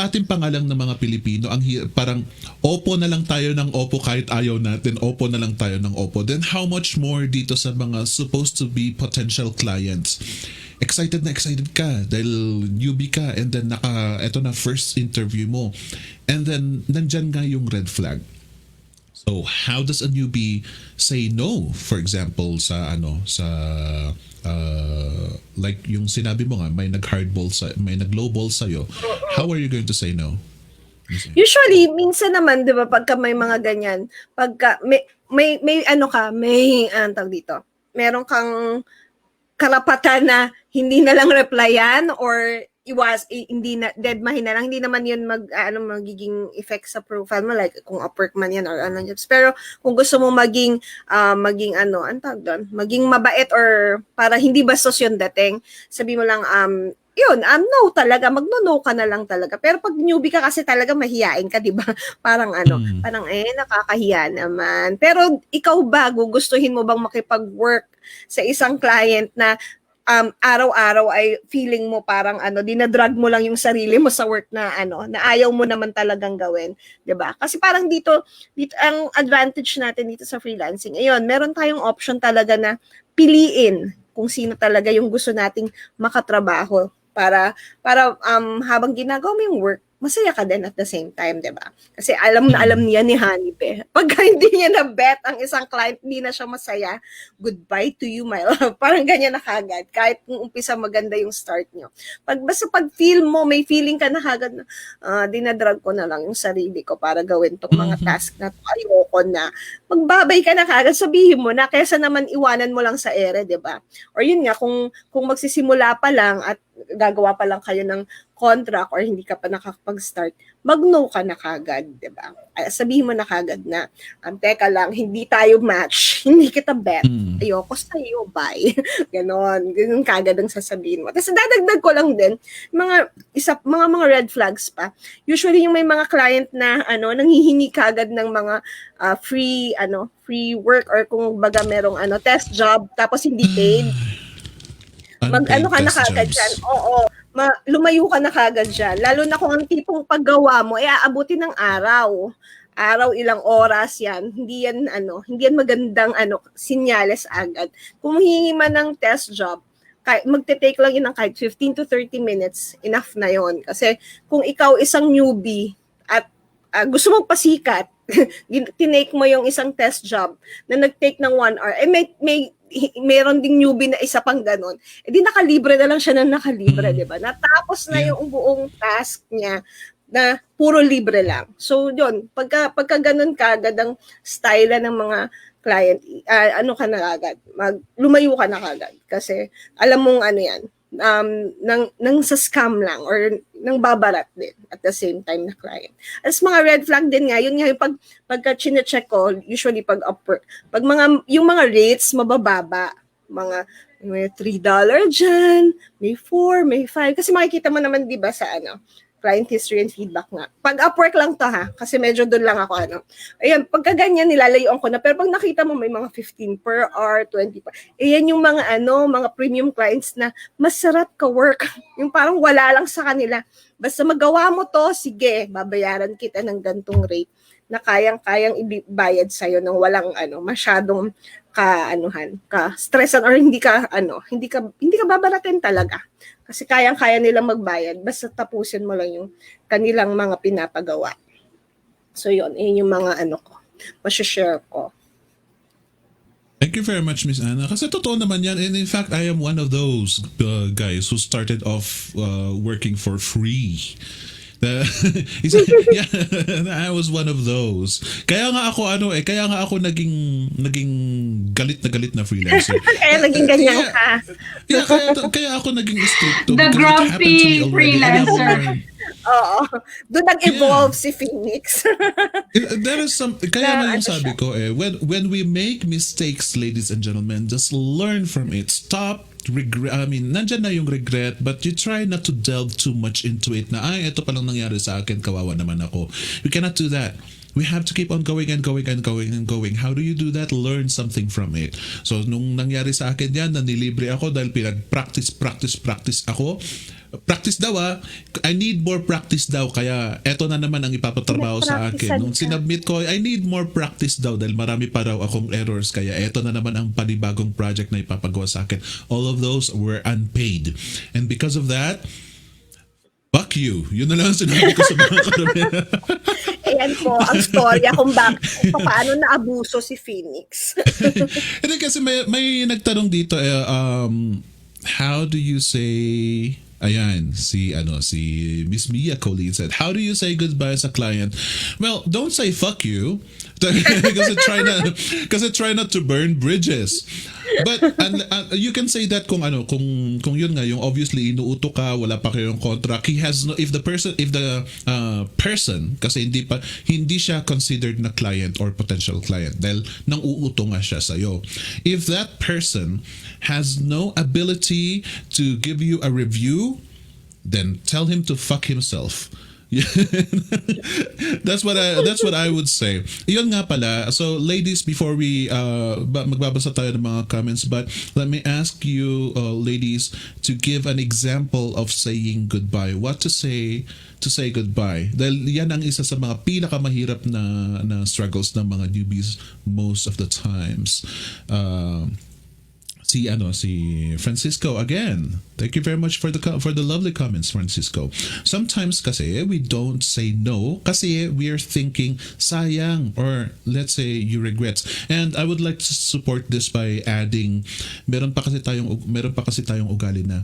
ating pangalang ng mga Pilipino, parang opo na lang tayo ng opo kahit ayaw natin. Opo na lang tayo ng opo. Then how much more dito sa mga supposed to be potential clients? Excited ka dahil newbie ka, and then eto na first interview mo. And then nandyan nga yung red flag. So how does a newbie say no, for example, like yung sinabi mo nga, may nag-lowball sa'yo. How are you going to say no? Usually, minsan naman, di ba, pagka may mga ganyan, pagka may tawag dito, meron kang karapatan na hindi na lang replyan or hindi na deadmahin na lang, hindi naman yun magiging effect sa profile mo, like kung Upwork man yan or ano jobs. Pero kung gusto mo maging ang tawag doon, maging mabait or para hindi bastos yung dating, sabi mo lang no talaga, magno-no ka na lang talaga. Pero pag newbie ka kasi talaga mahiyain ka, 'di ba? Parang nakakahiya naman. Pero ikaw ba, gugustuhin mo bang makipag-work sa isang client na araw-araw ay feeling mo parang dinadrag mo lang yung sarili mo sa work na na ayaw mo naman talagang gawin, 'di ba? Kasi parang dito ang advantage natin dito sa freelancing. Ayun, meron tayong option talaga na piliin kung sino talaga yung gusto nating makatrabaho para habang ginagawa mo yung work, masaya ka din at the same time, 'di ba? Kasi alam na alam niya ni Hanipe. Pagka hindi niya na bet ang isang client, hindi na siya masaya. Goodbye to you, my love. Parang ganyan na kagad. Kahit kung umpisa maganda yung start niyo. Basta pag feel mo, may feeling ka na kagad na dinadrag ko na lang yung sarili ko para gawin tong mga task na to. Ayoko na. Magbabay ka na kagad, sabihin mo na kaysa naman iwanan mo lang sa ere, 'di ba? Or yun nga, kung magsisimula pa lang at gagawa pa lang kayo ng contract or hindi ka pa nakakapag-start, mag-no ka na kagad, 'di ba? Sabihin mo na kagad na, teka lang, hindi tayo match, hindi kita bet, ayoko sa'yo, bye. Ganon kagad ang sasabihin mo. Tapos dadagdag ko lang din, mga red flags pa. Usually yung may mga client na nanghihingi kagad ng mga free work or kung baga merong test job tapos hindi paid. Ka na kagad dyan. Oo. Lumayo ka na kagad dyan. Lalo na kung ang tipong paggawa mo, aabutin ng araw. Ilang oras yan. Hindi yan magandang sinyales agad. Kung hihingi man ng test job, magte-take lang yun ng kahit 15 to 30 minutes, enough na yon. Kasi kung ikaw isang newbie at gusto mong pasikat, tinake mo yung isang test job na nag-take ng 1 hour, meron ding newbie na isa pang ganon, di nakalibre na lang siya ng nakalibre, di ba? Natapos na yung buong task niya na puro libre lang. So, yun, pagka ganon kagad ang style ng mga client, ka na agad, lumayo ka na kagad. Kasi, alam mong yan, nang sa scam lang or nang babarat din at the same time na client. As mga red flag din nga, yun nga yung pagka chine-check ko, usually pag Upwork, yung mga rates mabababa, may $3 dyan, may 4, may 5, kasi makikita mo naman di ba sa client history and feedback nga. Pag Upwork lang to kasi medyo doon lang ako Ayan, pagka ganyan nilalayuan ko na, pero pag nakita mo may mga 15 per hour, 20 per, ayan yung mga mga premium clients na masarap ka work. Yung parang wala lang sa kanila. Basta magawa mo to, sige, babayaran kita ng gantong rate na kayang ibayad sa'yo nang walang masyadong ka-stressan or hindi ka babaratin talaga. Kasi kayang-kaya nilang magbayad, basta tapusin mo lang yung kanilang mga pinapagawa. So yun yung mga ko, masashare ko. Thank you very much, Miss Anna. Kasi totoo naman yan. And in fact, I am one of those guys who started off working for free. I was one of those. Kaya nga ako naging galit na freelancer. Kaya naging ganyan ka. Kaya ako naging stricto. The grumpy freelancer. Oo. Doon nag-evolve si Phoenix. There is kaya nga yung sabi ko when we make mistakes, ladies and gentlemen, just learn from it. Stop nandyan na yung regret, but you try not to delve too much into it na, ito palang nangyari sa akin, kawawa naman ako. You cannot do that. We have to keep on going and going and going and going. How do you do that? Learn something from it. So, nung nangyari sa akin yan, nanilibre ako dahil practice ako. Practice daw I need more practice daw, kaya eto na naman ang ipapatrabaho sa akin. Nung sinubmit ko, I need more practice daw dahil marami pa raw akong errors, kaya eto na naman ang panibagong project na ipapagawa sa akin. All of those were unpaid. And because of that, fuck you. Yun na lang ang sinabi ko sa mga karamihan. Ayan po ang storya kung paano naabuso si Phoenix. Hindi kasi may nagtanong dito how do you say, ayan, si Miss Mia Colleen said, how do you say goodbye as a client? Well, don't say fuck you. Kasi try not to burn bridges. But you can say that kung yun nga yung obviously inuuto ka, wala pa kayong contract, he has no, if the person kasi hindi siya considered na client or potential client dahil nang uuto nga siya sa iyo. If that person has no ability to give you a review, then tell him to fuck himself. that's what I would say. Iyon nga pala. So ladies, before we magbabasa tayo ng mga comments, but let me ask you ladies to give an example of saying goodbye. What to say goodbye. Dahil yan ang isa sa mga pinakamahirap na struggles ng mga newbies most of the times. Si Francisco again. Thank you very much for the lovely comments, Francisco. Sometimes kasi we don't say no kasi we are thinking sayang, or let's say you regret. And I would like to support this by adding meron pa kasi tayong ugali na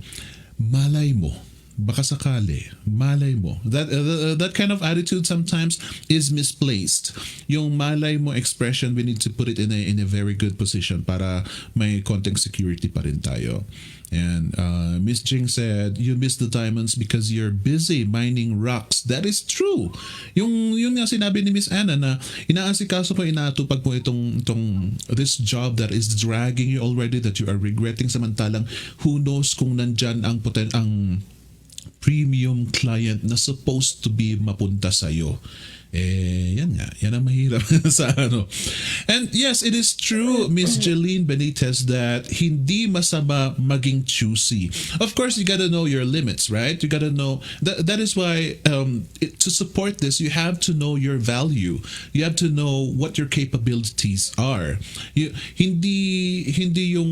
malay mo. Baka sakali, malay mo. That kind of attitude sometimes is misplaced. Yung malay mo expression, we need to put it in a very good position para may konting security pa rin tayo. And Miss Jing said, you miss the diamonds because you're busy mining rocks. That is true. Yun nga sinabi ni Miss Anna na inaasikaso mo, inaatupag mo itong this job that is dragging you already, that you are regretting, samantalang who knows kung nandyan ang premium client na supposed to be mapunta sa'yo. Yan ang mahirap sa ano. And yes, it is true, Miss Jeline Benitez, that hindi masama maging choosy. Of course, you gotta know your limits, right? You gotta know, that is why to support this, you have to know your value. You have to know what your capabilities are. Hindi yung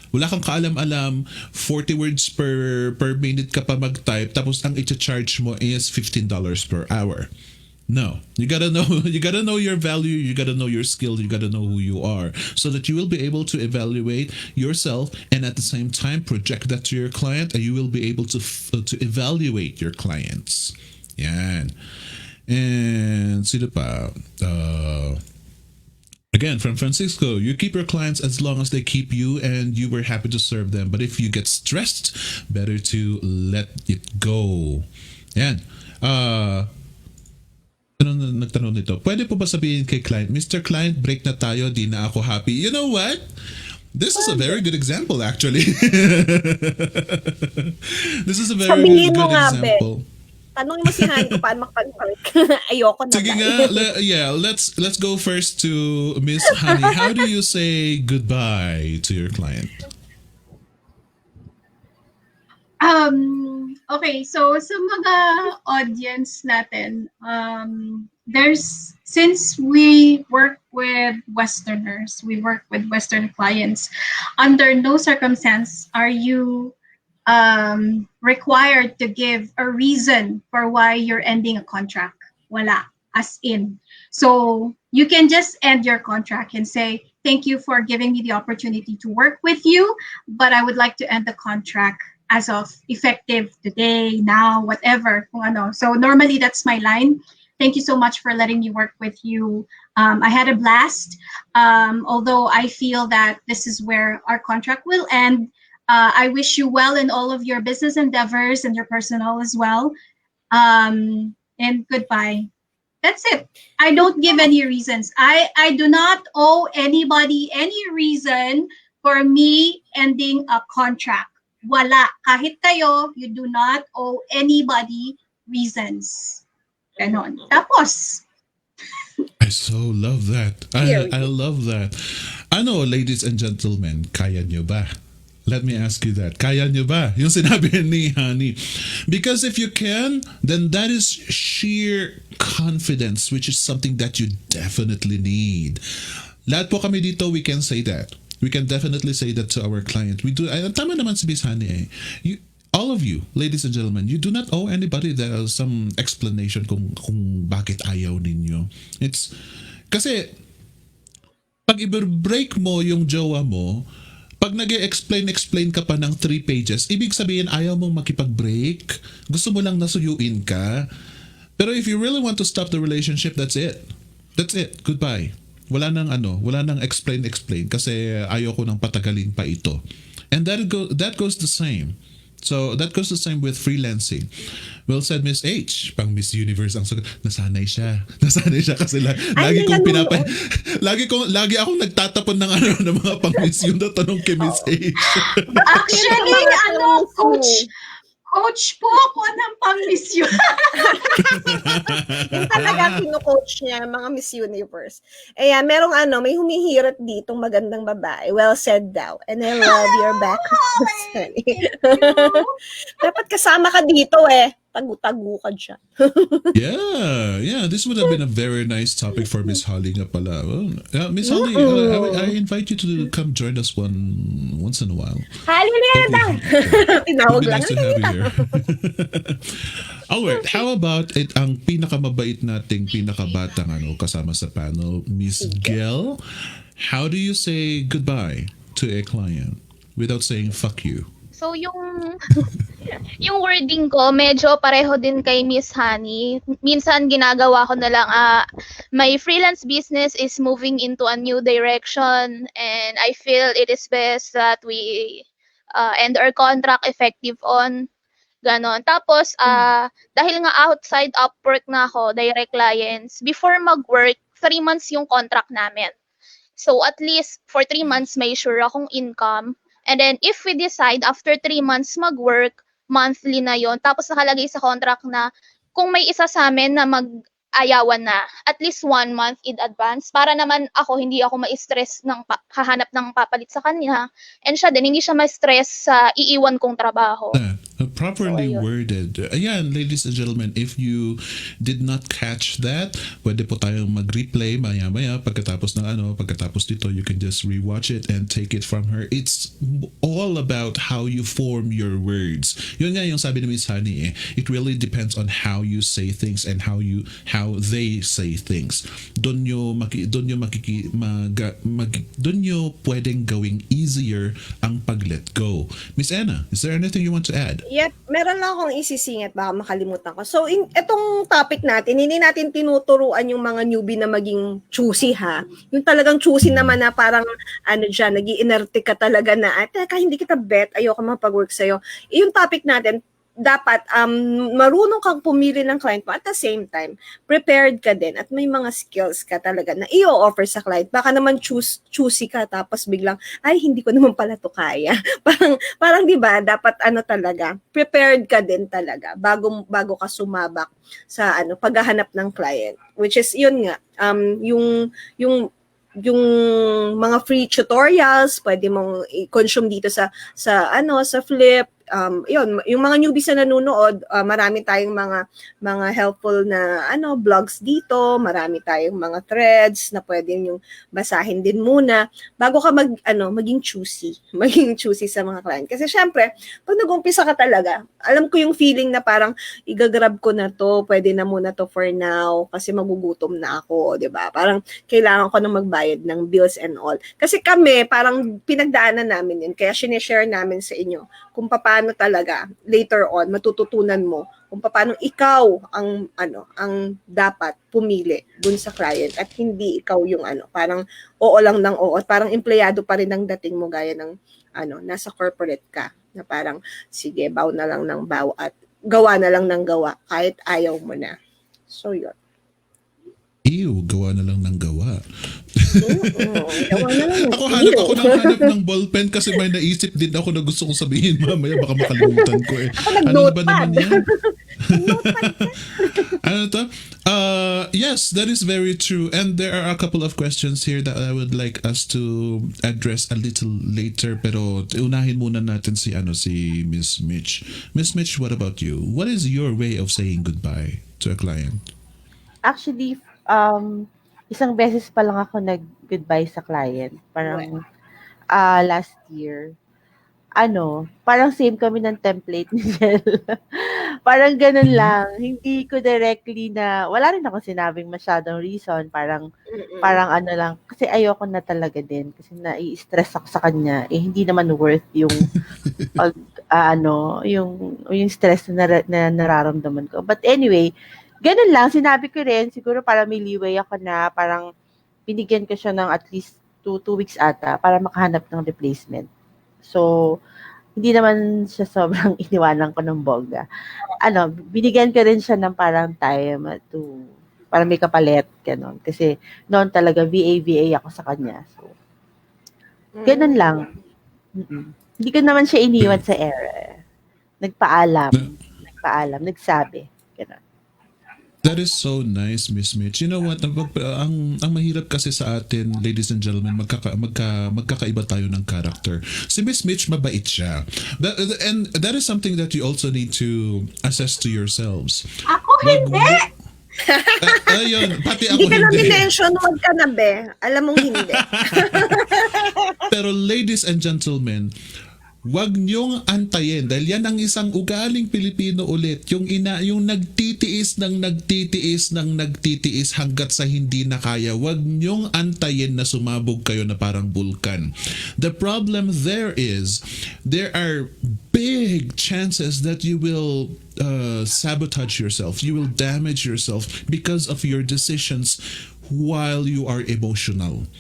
wala kang kaalam-alam, 40 words per minute ka pa mag-type, tapos ang i-charge mo is $15 per hour. No, you gotta know your value, you gotta know your skill, you gotta know who you are, so that you will be able to evaluate yourself and at the same time project that to your client, and you will be able to evaluate your clients. Yan. And sino pa? Again, from Francisco, you keep your clients as long as they keep you and you were happy to serve them. But if you get stressed, better to let it go. Yan. Nagtanong nito, pwede po ba sabihin kay client, Mr. Client, break na tayo, di na ako happy. You know what? This is a very good example, actually. This is a very good example. Tanong mo si Han kung paano makapag-break. Ayoko na. Sige nga, let's go first to Miss Honey. How do you say goodbye to your client? Okay, so sa mga audience natin, since we work with Westerners, we work with Western clients, under no circumstance are you required to give a reason for why you're ending a contract. Wala, as in. So you can just end your contract and say, thank you for giving me the opportunity to work with you, but I would like to end the contract as of effective today, now, whatever. So normally that's my line. Thank you so much for letting me work with you. I had a blast, although I feel that this is where our contract will end. I wish you well in all of your business endeavors and your personal as well. And goodbye. That's it. I don't give any reasons. I do not owe anybody any reason for me ending a contract. Wala. Kahit kayo, you do not owe anybody reasons. Ganon. Tapos. I so love that. I love that. Ano, ladies and gentlemen, kaya nyo ba? Let me ask you that. Kaya nyo ba? Yung sinabi ni Honey. Because if you can, then that is sheer confidence, which is something that you definitely need. Lahat po kami dito, we can say that. We can definitely say that to our client. We do. Tama naman si Miss Honey eh. All of you, ladies and gentlemen, you do not owe anybody some explanation kung bakit ayaw ninyo. It's kasi pag i-break mo yung jowa mo, pag nag-explain ka pa ng 3 pages, ibig sabihin ayaw mong makipag-break, gusto mo lang nasuyuin ka. Pero if you really want to stop the relationship, that's it. That's it. Goodbye. wala nang explain kasi ayoko nang patagalin pa ito. And that goes the same. So that goes the same with freelancing. Well said, Miss H. Pang Miss Universe ang sagot. Nasanay siya kasi lagi kong lagi akong nagtatapon ng ng mga pang Miss Yun na tanong kay Miss H. Actually, coach po ako ng pang-misyon. Yung talaga kino-coach niya, mga Miss Universe. Ayan, merong may humihirit ditong magandang babae. Well said daw. And I love your back. Dapat kasama ka dito Tagu-tagu ka dyan. Yeah. This would have been a very nice topic for Miss Holly nga pala. Well, Miss Holly, I invite you to come join us once in a while. Halilita! Tinawag It'd be lang. nice to have you here. Alright, how about ang pinakamabait nating pinakabatang kasama sa panel, Miss Gel? How do you say goodbye to a client without saying fuck you? So yung wording ko medyo pareho din kay Miss Honey. Minsan ginagawa ko na lang my freelance business is moving into a new direction and I feel it is best that we end our contract effective on ganon. Tapos dahil nga outside Upwork na ako, direct clients, before mag-work 3 months yung contract namin. So at least for 3 months may sure akong income. And then, if we decide after 3 months mag-work, monthly na yon. Tapos nakalagay sa contract na kung may isa sa amin na mag-ayawan na, at least 1 month in advance, para naman hindi ako ma-stress ng hahanap ng papalit sa kanya. And siya din, hindi siya ma-stress sa iiwan kong trabaho. Properly worded. Ayan, ladies and gentlemen, if you did not catch that, pwede po tayong mag-replay maya-maya pagkatapos dito, you can just rewatch it and take it from her. It's all about how you form your words. Yun nga yung sabi ni Miss Honey it really depends on how you say things and how they say things. Doon nyo pwedeng gawing easier ang pag-let go. Miss Anna, is there anything you want to add? Yep, meron lang akong isisingit, baka makalimutan ko. So, itong topic natin, hindi natin tinuturuan yung mga newbie na maging choosy ha. Yung talagang choosy naman na parang, nag-iinerte ka talaga na, teka, hindi kita bet, ayoko mapag-work sa'yo. Yung topic natin, dapat marunong kang pumili ng client mo at the same time, prepared ka din at may mga skills ka talaga na i-offer sa client. Baka naman choosy ka tapos biglang, hindi ko naman pala to kaya. parang 'di ba, dapat talaga, prepared ka din talaga bago ka sumabak sa paghahanap ng client. Which is yun nga, yung mga free tutorials, pwede mong i-consume dito sa Flip. Yung mga newbies na nanonood, marami tayong mga helpful na blogs dito, marami tayong mga threads na pwedeng yung basahin din muna bago ka maging choosy sa mga client. Kasi syempre, pag nag-umpisa ka talaga, alam ko yung feeling na parang igagrab ko na to, pwede na muna to for now kasi magugutom na ako, 'di ba? Parang kailangan ko na magbayad ng bills and all. Kasi kami, parang pinagdaanan namin yun, kaya sinishare namin sa inyo kung paano talaga later on matututunan mo kung paano ikaw ang dapat pumili dun sa client at hindi ikaw yung parang oo lang ng oo, parang empleyado pa rin ang dating mo gaya ng nasa corporate ka na parang sige, baw na lang ng baw at gawa na lang ng gawa kahit ayaw mo na. So yun. Gawa na lang ng gawa. Gawa na lang. Ako hanap ng ballpen kasi may naisip din ako na gusto kong sabihin mamaya, baka makalimutan ko Ako Ano ba naman yan? Yes, that is very true. And there are a couple of questions here that I would like us to address a little later. Pero unahin muna natin si Miss Mitch. Miss Mitch, what about you? What is your way of saying goodbye to a client? Actually, isang beses pa lang ako nag-goodbye sa client. Parang last year. Parang same kami ng template ni Jel. Parang ganun lang. Hindi ko directly wala rin ako sinabing masyadong reason. Parang lang. Kasi ayoko na talaga din. Kasi nai-stress ako sa kanya. Hindi naman worth yung yung stress na nararamdaman ko. But anyway, ganun lang, sinabi ko rin, siguro para may leeway ako na parang binigyan ko siya ng at least 2 weeks ata para makahanap ng replacement. So, hindi naman siya sobrang iniwanan ko ng bongga. Binigyan ko rin siya ng parang time para may kapalit, gano'n. Kasi noon talaga VA ako sa kanya. So, ganun lang. Hindi ko naman siya iniwan sa air. Nagpaalam, nagsabi. Ganun. That is so nice, Miss Mitch. You know what? Ang mahirap kasi sa atin, ladies and gentlemen, magkakaiba tayo ng character. Si Miss Mitch, mabait siya. And that is something that you also need to assess to yourselves. Ako hindi! Ayun, pati ako Hindi ka na hindi. minention, huwag ka na be. Alam mong hindi. Pero ladies and gentlemen, wag niyong antayin dahil yan ang isang ugaling Pilipino ulit. Yung nagtitiis hanggat sa hindi na kaya. Wag niyong antayin na sumabog kayo na parang bulkan. The problem there are big chances that you will sabotage yourself. You will damage yourself because of your decisions while you are emotional.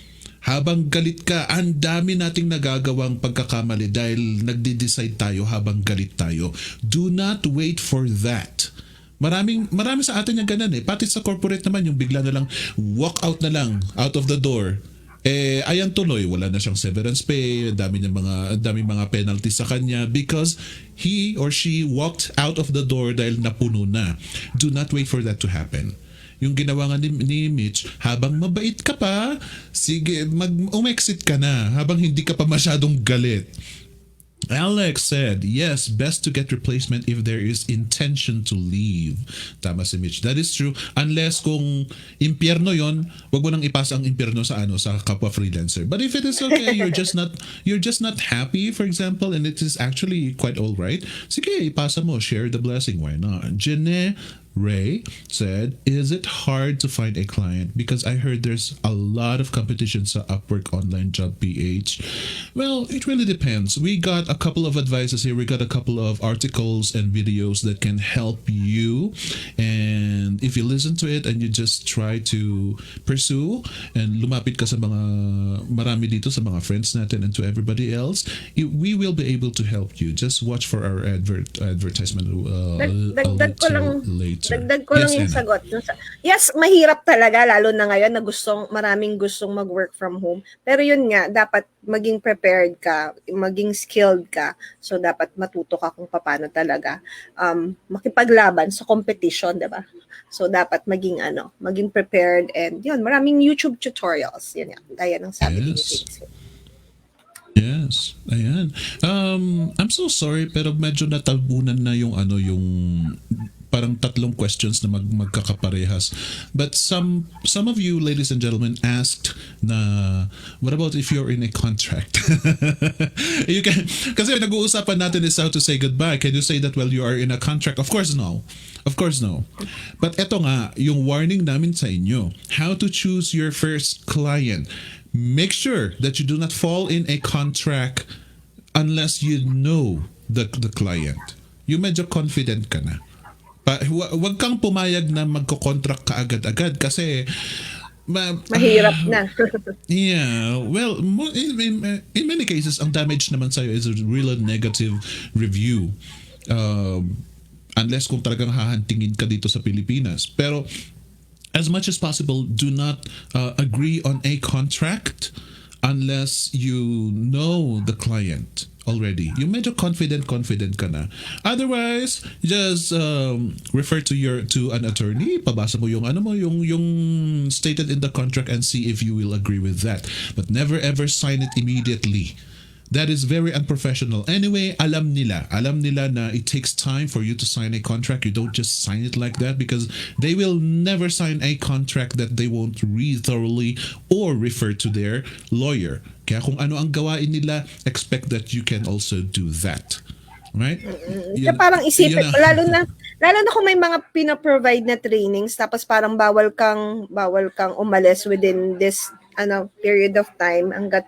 Habang galit ka, ang dami nating nagagawang pagkakamali dahil nagde-decide tayo habang galit tayo. Do not wait for that. Marami sa atin yung ganun eh. Pati sa corporate naman, yung bigla na lang, walk out na lang, out of the door. Ayan tuloy, wala na siyang severance pay, daming mga penalties sa kanya because he or she walked out of the door dahil napuno na. Do not wait for that to happen. Yung ginawa nga ni Mitch, habang mabait ka pa, sige, umexit ka na habang hindi ka pa masyadong galit. Alex said, yes, best to get replacement if there is intention to leave. Tama si Mitch. That is true. Unless kung impyerno yon, wag mo nang ipasa ang impyerno sa kapwa freelancer. But if it is okay, you're just not happy, for example, and it is actually quite all right, sige, ipasa mo, share the blessing. Why not? Jene Ray said, is it hard to find a client? Because I heard there's a lot of competition sa Upwork Online Job PH. Well, it really depends. We got a couple of advices here. We got a couple of articles and videos that can help you. And if you listen to it and you just try to pursue and lumapit ka sa marami dito sa mga friends natin and to everybody else, we will be able to help you. Just watch for our advertisement later. Dagdag ko lang yung sagot. Yes, mahirap talaga, lalo na ngayon na maraming gustong mag-work from home. Pero yun nga, dapat maging prepared ka, maging skilled ka. So, dapat matuto ka kung paano talaga makipaglaban sa competition, diba? So, dapat maging prepared and yun, maraming YouTube tutorials. Yun yan, gaya ng sabi ni Faith. Yes, ayan. I'm so sorry pero medyo natabunan na yung parang tatlong questions na magkakaparehas. But some of you, ladies and gentlemen, asked na, what about if you're in a contract? Kasi nag-uusapan natin is how to say goodbye. Can you say that while you are in a contract? Of course no. But eto nga, yung warning namin sa inyo. How to choose your first client. Make sure that you do not fall in a contract unless you know the client. You medyo confident ka na. Huwag kang pumayag na magko-contract ka agad-agad kasi mahirap na. Yeah, well, in many cases, ang damage naman sa'yo is a real negative review. Unless kung talagang hahantingin ka dito sa Pilipinas. Pero as much as possible, do not agree on a contract unless you know the client already. Yung medyo confident ka na. Otherwise, just refer to an attorney, pabasa mo yung yung stated in the contract and see if you will agree with that. But never ever sign it immediately. That is very unprofessional. Anyway, alam nila na it takes time for you to sign a contract. You don't just sign it like that because they will never sign a contract that they won't read thoroughly or refer to their lawyer. Kaya kung ano ang gawain nila, expect that you can also do that. Right? Kaya parang isipin, lalo na kung may mga pina-provide na trainings tapos parang bawal kang umalis within this period of time hanggat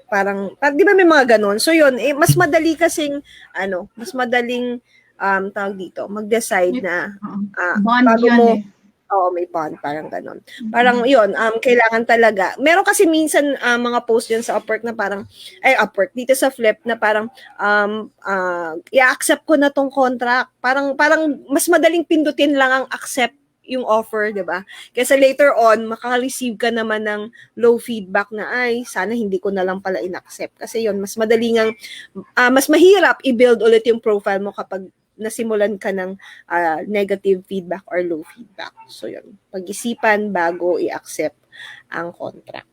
parang di ba may mga ganon. So yun, mas madali kasing mas madaling tawag dito, mag-decide na bago mo Oo, may bond, parang gano'n. Parang yun, kailangan talaga. Meron kasi minsan mga post dyan sa Upwork na parang, Upwork, dito sa Flip na parang, i-accept ko na tong contract. Parang mas madaling pindutin lang ang accept yung offer, di ba? Kasi later on, makaka-receive ka naman ng low feedback na, sana hindi ko na lang pala in-accept. Kasi yun, mas madaling mas mahirap i-build ulit yung profile mo kapag nasimulan ka ng negative feedback or low feedback. So yun, pag-isipan bago i-accept ang contract.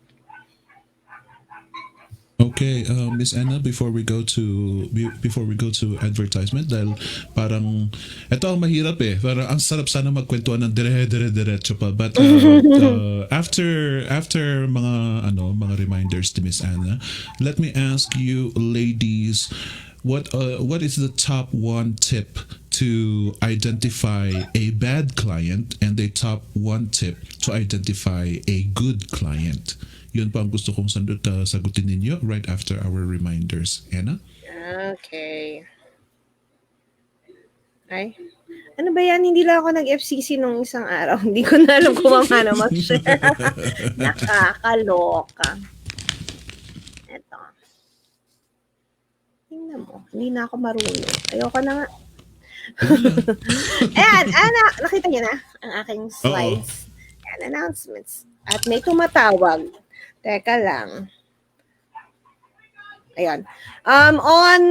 Okay, Miss Anna, before we go to advertisement, dahil parang ito ang mahirap eh. Parang ang sarap sana magkwentuhan ng diretso pa. But after mga reminders to Miss Anna, let me ask you ladies, what is the top one tip to identify a bad client and a top one tip to identify a good client? Yun pa ang gusto kong sagutin ninyo right after our reminders. Anna? Okay. Ay, ano ba yan? Hindi lang ako nag-FCC nung isang araw. Hindi ko na alam kung paano mag-share. Nakakaloka. Eto. Tingnan mo. Hindi na ako marunong. Ayoko na nga. Ayan, nakita niyo na ang aking slides. Ayan, announcements. At may tumatawag. Teka lang. Ayan. On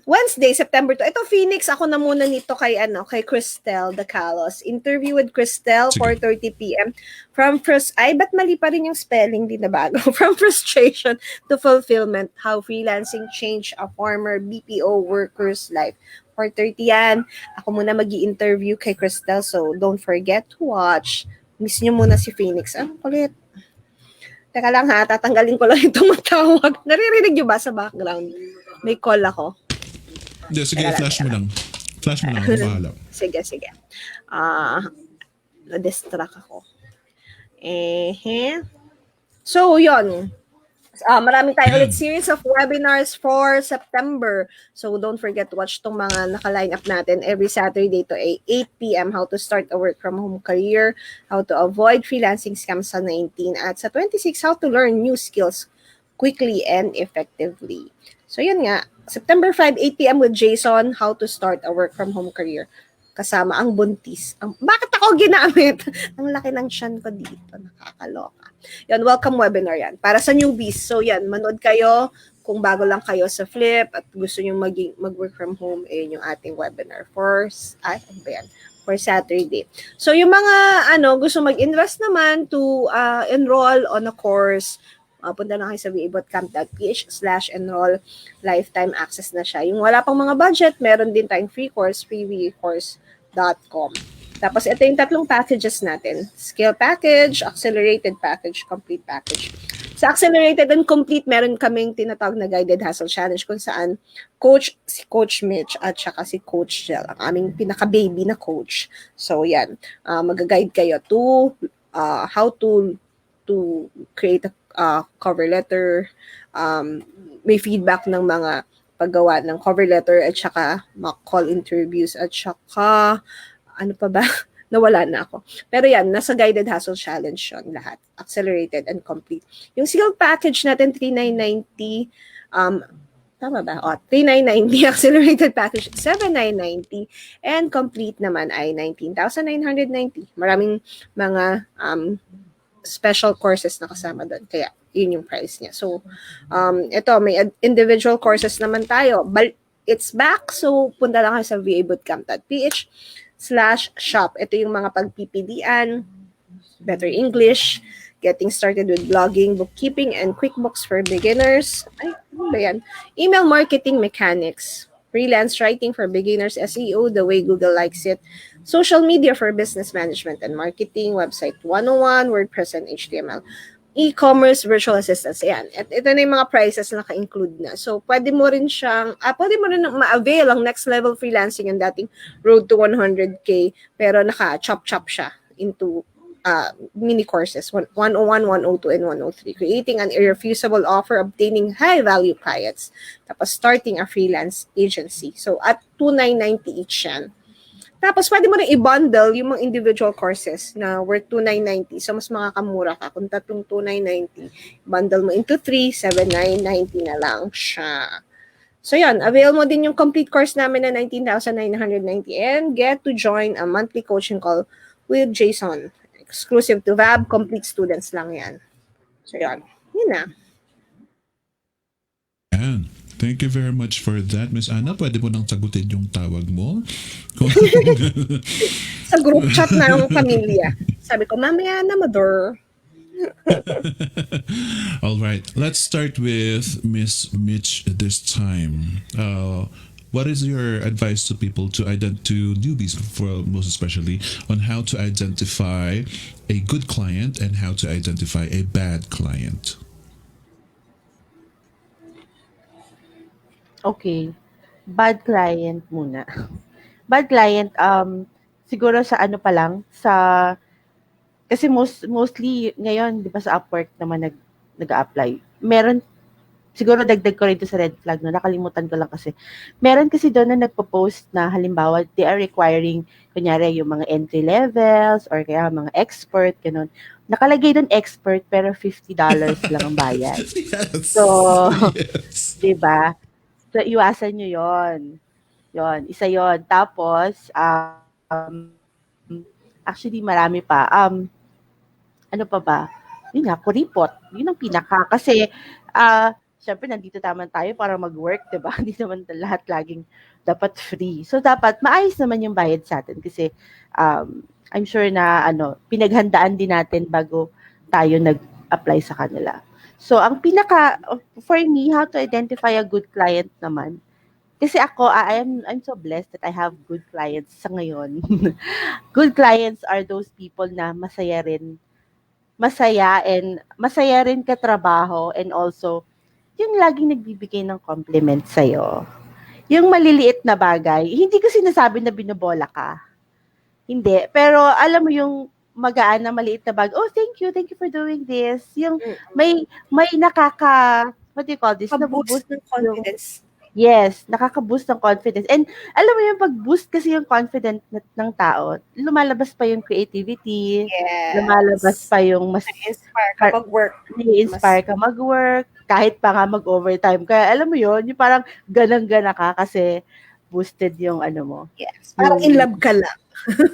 Wednesday, September 2. Ito, Phoenix. Ako na muna nito kay Cristel Dacalos. Interview with Cristel, 4:30 p.m. Ba't mali pa rin yung spelling, di na bago. From frustration to fulfillment, how freelancing changed a former BPO worker's life. 4:30 yan. Ako muna magi-interview kay Cristel, so don't forget to watch. Miss nyo muna si Phoenix. Kulit. Teka lang ha, tatanggalin ko lang yung tumatawag. Naririnig nyo ba sa background? May call ako. Hindi, sige, flash mo lang. Flash mo lang, ako bahala. Sige. Na-distract ako. So, yun. Marami tayo ulit series of webinars for September. So, don't forget to watch tong mga naka-line up natin every Saturday to 8 p.m. How to start a work-from-home career, how to avoid freelancing scams sa 19, at sa 26, how to learn new skills quickly and effectively. So, yun nga. September 5, 8 p.m. with Jason, how to start a work-from-home career. Kasama ang buntis. Bakit ako ginamit? Ang laki ng tiyan ko dito. Nakakaloka. Yan, welcome webinar yan. Para sa newbies. So yan, manood kayo kung bago lang kayo sa Flip at gusto nyo mag-work from home, yung ating webinar for Saturday. So yung mga gusto mag-invest naman to enroll on a course, punta na kayo sa vabootcamp.ph/enroll. Lifetime access na siya. Yung wala pang mga budget, meron din tayong free course, freecourse.com. Tapos ito yung tatlong packages natin. Skill package, accelerated package, complete package. Sa accelerated and complete, meron kaming tinatawag na guided hustle challenge kung saan si Coach Mitch at saka si Coach Jel, ang aming pinaka-baby na coach. So yan, mag-guide kayo to how to create a cover letter, may feedback ng mga paggawa ng cover letter at saka mock call interviews at saka ano pa ba? Nawala na ako. Pero yan, nasa guided hustle challenge yun lahat. Accelerated and complete. Yung skill package natin, 3,990. Tama ba? 3,990. Accelerated package, 7,990. And complete naman ay 19,990. Maraming mga special courses na kasama doon. Kaya, yun yung price niya. So, ito, may individual courses naman tayo. It's back. So, punta lang kayo sa vabootcamp.ph/shop. Ito yung mga pag-PPD-an, better English, getting started with blogging, bookkeeping, and QuickBooks for beginners. Ano ba yan? Email marketing mechanics, freelance writing for beginners, SEO, the way Google likes it, social media for business management and marketing, website 101, WordPress and HTML, e-commerce, virtual assistants. Ayan. At ito na yung mga prices na naka-include na. So, pwede mo rin ma-avail ang next level freelancing, yung dating road to 100K, pero naka-chop-chop siya into mini courses, 101, 102, and 103. Creating an irrefusable offer, obtaining high-value clients, tapos starting a freelance agency. So, at 2,990 each yan. Tapos, pwede mo rin i-bundle yung mga individual courses na worth 2,990. So, mas makakamura ka. Kung tatlong 2,990, bundle mo into 3, 7,990 na lang siya. So, yan. Avail mo din yung complete course namin na 19,990 and get to join a monthly coaching call with Jason. Exclusive to VAB, complete students lang yan. So, yan. Yun na. Yan. Thank you very much for that, Miss Anna. Pwede mo nang sagutin yung tawag mo. Sa group chat ng pamilya. Sabi ko, mamaya na, mother. All right. Let's start with Miss Mitch this time. What is your advice to people to newbies, for most especially, on how to identify a good client and how to identify a bad client? Okay. Bad client muna. Bad client, siguro sa ano pa lang, kasi mostly ngayon, di ba sa Upwork naman nag-a-apply. Meron, siguro dagdag ko rin ito sa red flag, no? Nakalimutan ko lang kasi. Meron kasi doon na nagpo-post na halimbawa, they are requiring, kunyari, yung mga entry levels or kaya mga expert, ganun. Nakalagay doon expert pero $50 lang ang bayad. Yes. So, yes. di ba? So, iwasan nyo yon. Yon, isa yon. Tapos, actually, marami pa. Ano pa ba? Yun nga, kuripot. Yun ang pinaka. Kasi, syempre, nandito naman tayo para mag-work, diba? Hindi naman lahat laging dapat free. So, dapat maayos naman yung bayad sa atin. Kasi, I'm sure na, pinaghandaan din natin bago tayo nag-apply sa kanila. So, ang for me, how to identify a good client naman. Kasi ako, I'm so blessed that I have good clients sa ngayon. Good clients are those people na masaya rin katrabaho and also, yung laging nagbibigay ng compliment sa'yo. Yung maliliit na bagay, hindi ko sinasabi na binobola ka. Hindi. Pero alam mo yung magaan na maliit na bag. Oh, thank you for doing this. Yung may what do you call this? Pag-boost ng confidence. Yes, nakaka-boost ng confidence. And alam mo yung pag-boost kasi yung confidence ng tao, lumalabas pa yung creativity, Yes. lumalabas pa yung mas Na-inspire ka mag-work. Na-inspire ka mag-work, kahit pa nga mag-overtime. Kaya alam mo yun, yung parang ganang-gana ka kasi boosted yung ano mo. Yes. Parang in love ka lang.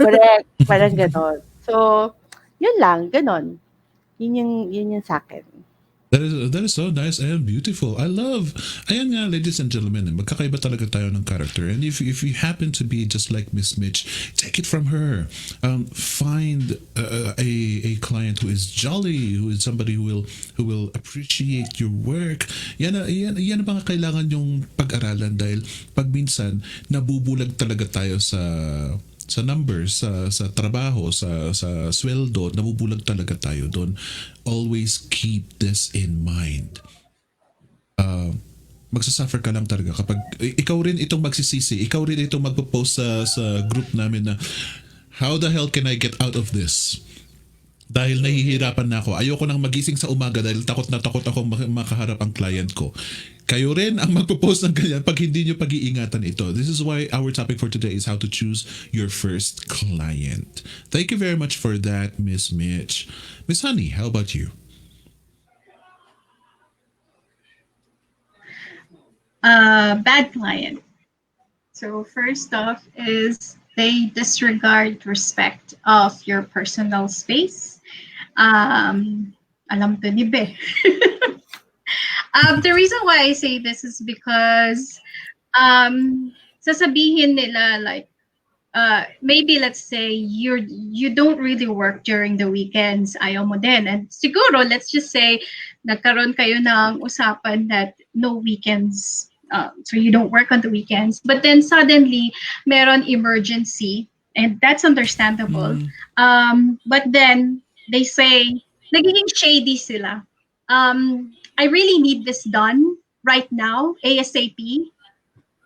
Correct. Parang ganon. So, yun lang, ganon. Yun yung sa akin. That is so nice and beautiful. I love, ayan nga, ladies and gentlemen, magkakaiba talaga tayo ng character. And if you happen to be just like Miss Mitch, take it from her. Find a client who is jolly, who is somebody who will appreciate your work. Yan ang mga kailangan yung pag-aralan dahil pag minsan nabubulag talaga tayo sa numbers, sa trabaho, sa sweldo, nabubulag talaga tayo doon. Always keep this in mind. Magsasuffer ka lang talaga kapag ikaw rin itong magsisisi, ikaw rin itong magpo-post sa group namin na how the hell can I get out of this? Dahil nahihirapan na ako. Ayoko nang magising sa umaga dahil takot na takot akong makaharap ang client ko. Kayo rin ang magpo-post ng ganyan pag hindi nyo pag-iingatan ito. This is why our topic for today is how to choose your first client. Thank you very much for that, Miss Mitch. Miss Honey, how about you? Bad client. So first off is they disregard respect of your personal space. Alam to ni be. The reason why I say this is because sasabihin nila like maybe let's say you don't really work during the weekends, ayaw mo din. And siguro let's just say nagkaroon kayo ng usapan that no weekends, so you don't work on the weekends, but then suddenly meron emergency, and that's understandable. But then they say nagiging shady sila. I really need this done right now, ASAP.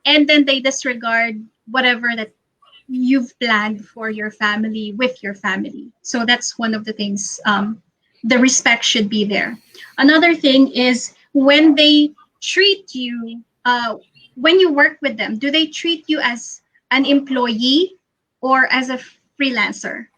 And then they disregard whatever that you've planned for your family with your family. So that's one of the things. The respect should be there. Another thing is when they treat you, when you work with them, do they treat you as an employee or as a freelancer.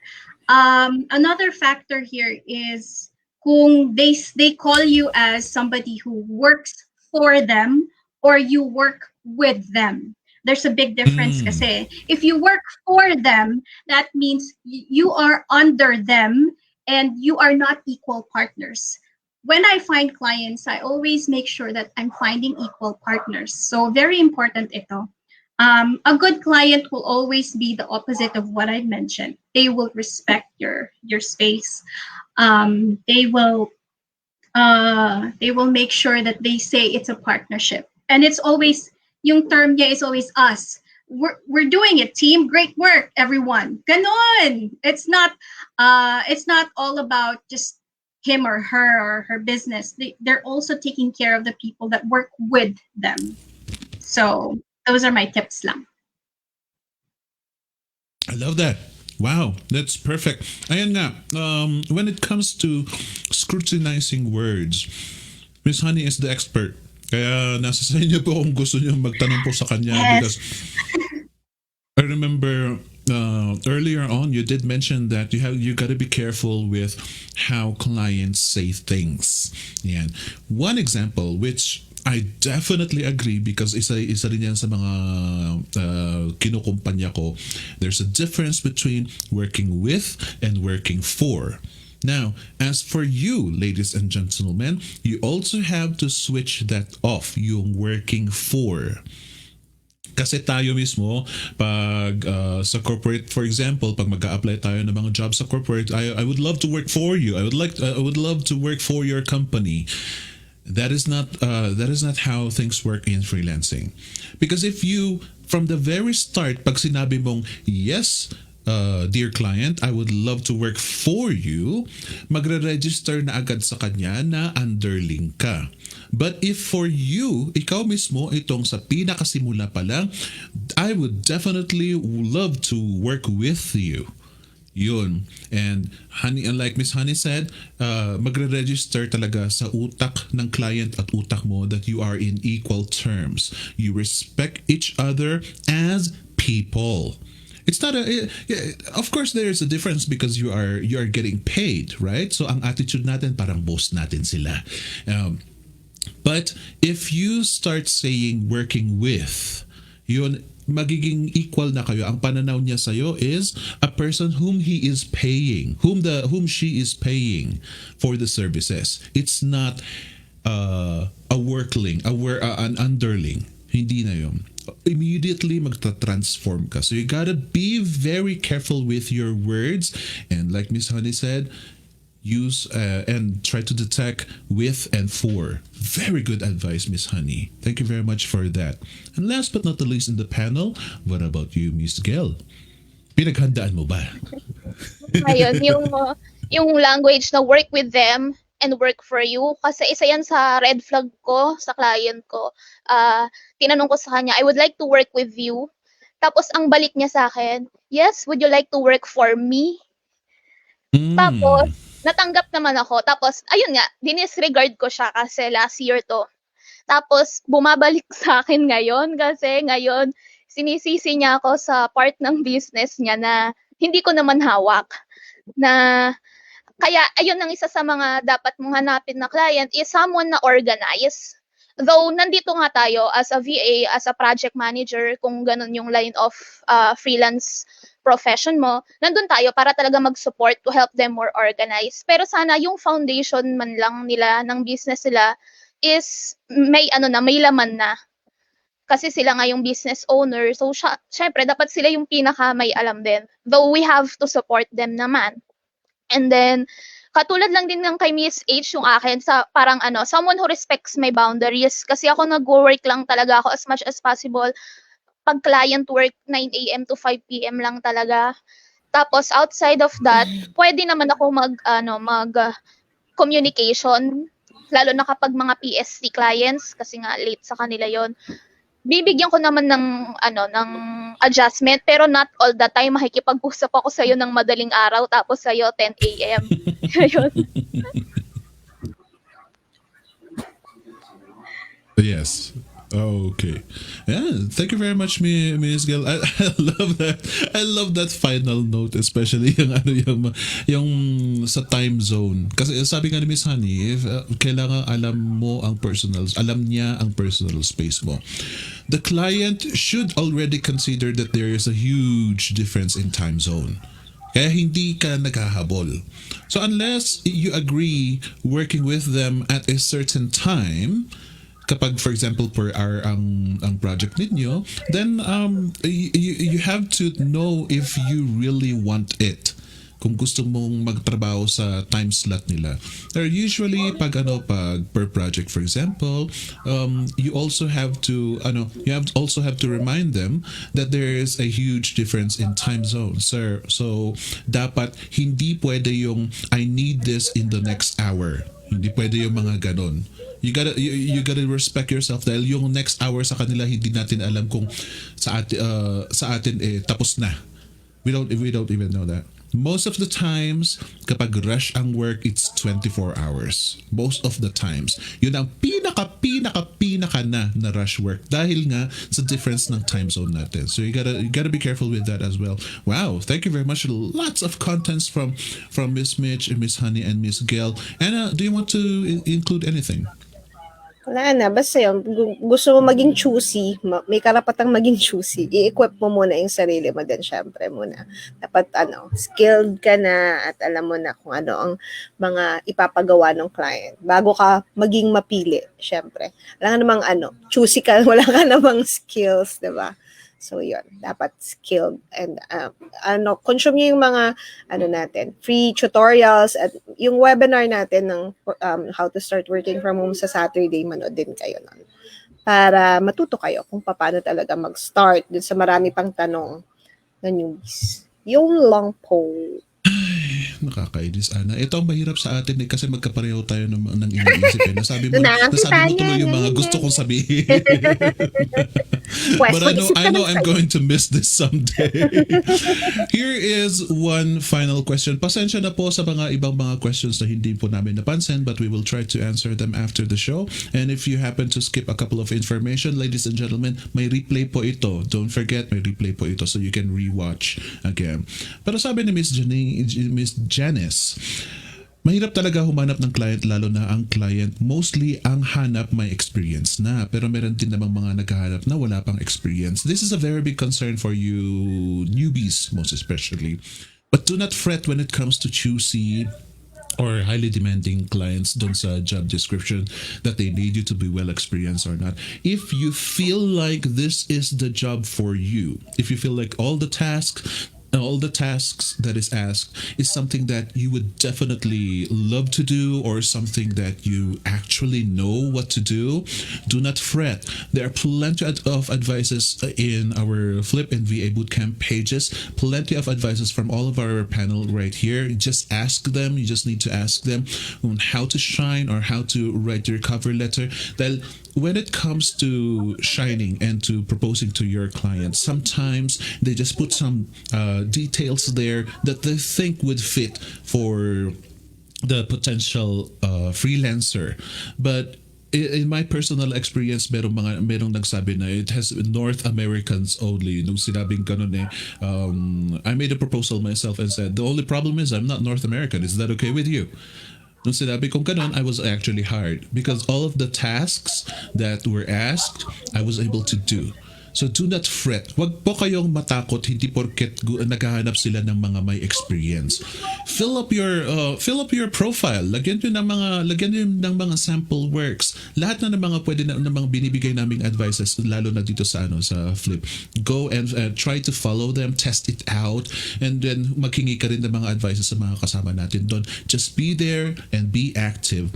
Another factor here is kung they call you as somebody who works for them or you work with them. There's a big difference kasi. If you work for them, that means you are under them and you are not equal partners. When I find clients, I always make sure that I'm finding equal partners. So very important ito. A good client will always be the opposite of what I mentioned. They will respect your space. They will make sure that they say it's a partnership, and it's always yung term niya is always us. We're doing it, team. Great work, everyone. Ganon. It's not all about just him or her business. They're also taking care of the people that work with them. So those are my tips lang. I love that. Wow, that's perfect. Ayan nga, when it comes to scrutinizing words, Miss Honey is the expert. Kaya nasa sa inyo po kung gusto niyo magtanong po sa kanya. Yes. Because I remember earlier on you did mention that you got to be careful with how clients say things. Yan. One example which I definitely agree because isa rin yan sa mga kinukumpanya ko. There's a difference between working with and working for. Now, as for you, ladies and gentlemen, you also have to switch that off, yung working for. Kasi tayo mismo, pag sa corporate, for example, pag mag-a-apply tayo ng mga jobs sa corporate, I would love to work for you. I would love to work for your company. That is not how things work in freelancing. Because if you, from the very start, pag sinabi mong, yes, dear client, I would love to work for you, magre-register na agad sa kanya na underling ka. But if for you, ikaw mismo, itong sa pinakasimula pa lang, I would definitely love to work with you. Yun. And Honey, like Miss Honey said, magre-register talaga sa utak ng client at utak mo that you are in equal terms. You respect each other as people. It's not of course there's a difference because you are getting paid, right? So ang attitude natin parang boss natin sila. But if you start saying working with, yun, magiging equal na kayo. Ang pananaw niya sa'yo is a person whom he is paying, whom she is paying for the services. It's not a workling, an underling. Hindi na yun. Immediately magta-transform ka. So you gotta be very careful with your words, and like Miss Honey said, use and try to detect with and for. Very good advice, Miss Honey. Thank you very much for that. And last but not the least in the panel, what about you, Miss Gel? Pinaghandaan mo ba? Ayun, yung language na work with them and work for you. Kasi isa yan sa red flag ko sa client ko. Tinanong ko sa kanya, I would like to work with you. Tapos ang balik niya sa akin, yes, would you like to work for me? Tapos, natanggap naman ako. Tapos, ayun nga, dinisregard ko siya kasi last year to. Tapos, bumabalik sa akin ngayon kasi ngayon, sinisisi niya ako sa part ng business niya na hindi ko naman hawak. Na, kaya, ayun ang isa sa mga dapat mong hanapin na client is someone na organized. Though, nandito nga tayo as a VA, as a project manager, kung ganun yung line of freelance profession mo, nandun tayo para talaga mag-support to help them more organized. Pero sana yung foundation man lang nila ng business nila is may may laman na. Kasi sila nga yung business owner. So syempre dapat sila yung pinaka may alam din. Though we have to support them naman. And then katulad lang din ng kay Miss H yung akin sa parang someone who respects my boundaries kasi ako nag-work lang talaga ako as much as possible. Pag client work, 9 a.m. to 5 p.m. lang talaga. Tapos, outside of that, pwede naman ako communication, lalo na kapag mga PSC clients, kasi nga late sa kanila yon. Bibigyan ko naman ng adjustment, pero not all the time makikipag-usap ako sa'yo ng madaling araw, tapos sa'yo 10 a.m. Ayun. Yes. Okay. Yeah, thank you very much, Miss Gail. I love that. I love that final note, especially yung ano yung sa time zone. Kasi sabi nga ni Miss Honey, if kailangan alam niya ang personal space mo. The client should already consider that there is a huge difference in time zone. Kaya hindi ka naghahabol. So unless you agree working with them at a certain time, kapag for example per hour ang project ninyo, then you have to know if you really want it. Kung gusto mong magtrabaho sa time slot nila. There usually pag per project for example, you also have to remind them that there is a huge difference in time zones, sir. So dapat hindi pwede yung I need this in the next hour. Hindi pwede yung mga ganon. You gotta respect yourself dahil yung next hour sa kanila hindi natin alam kung sa atin tapos na. We don't even know that. Most of the times, kapag rush ang work, it's 24 hours. Most of the times. Yun ang pinaka na rush work dahil nga sa difference ng time zone natin. So you gotta be careful with that as well. Wow, thank you very much. Lots of contents from Miss Mitch and Miss Honey and Miss Gail. Anna, do you want to include anything? Wala na, basta yun, gusto mo maging choosy, may karapatang maging choosy, i-equip mo muna yung sarili mo din, syempre muna. Dapat, skilled ka na at alam mo na kung ano ang mga ipapagawa ng client. Bago ka maging mapili, syempre. Wala ka namang choosy ka, wala ka namang skills, di ba? So, yun, dapat skilled and consume niyo yung mga natin, free tutorials at yung webinar natin ng how to start working from home sa Saturday, manood din kayo nun. Para matuto kayo kung paano talaga mag-start dun sa marami pang tanong na newbies. Yung lang po. Nakakainis, Ana. Ito ang mahirap sa atin kasi magkapareho tayo ng iniisip. Nasabi mo tuloy yung mga gusto kong sabihin. But I know I'm going to miss this someday. Here is one final question. Pasensya na po sa mga ibang mga questions na hindi po namin napansin, but we will try to answer them after the show. And if you happen to skip a couple of information, ladies and gentlemen, may replay po ito. Don't forget, may replay po ito so you can rewatch again. Pero sabi ni Miss Janice, mahirap talaga humanap ng client lalo na ang client mostly ang hanap may experience na pero meron din namang mga naghahanap na wala pang experience. This is a very big concern for you newbies most especially. But do not fret when it comes to choosy or highly demanding clients dun sa job description that they need you to be well experienced or not. If you feel like this is the job for you, if you feel like all the tasks that is asked is something that you would definitely love to do or something that you actually know what to do, do not fret. There are plenty of advices in our Flip and VA Bootcamp pages, plenty of advices from all of our panel right here. Just ask them. You just need to ask them on how to shine or how to write your cover letter. Dahil when it comes to shining and to proposing to your clients, sometimes they just put some details there that they think would fit for the potential freelancer. But in my personal experience, merong nagsabi na it has North Americans only. Nung sinabing ganun I made a proposal myself and said, the only problem is I'm not North American. Is that okay with you? Nung sinabi kong ganun, I was actually hired because all of the tasks that were asked, I was able to do. So do not fret. Wag po kayong matakot hindi porket naghahanap sila ng mga may experience. Fill up your profile. Lagyan niyo ng mga sample works. Lahat na ng mga pwede na mga binibigay naming advices lalo na dito sa sa Flip. Go and try to follow them, test it out, and then maghingi ka rin ng mga advices sa mga kasama natin doon. Just be there and be active.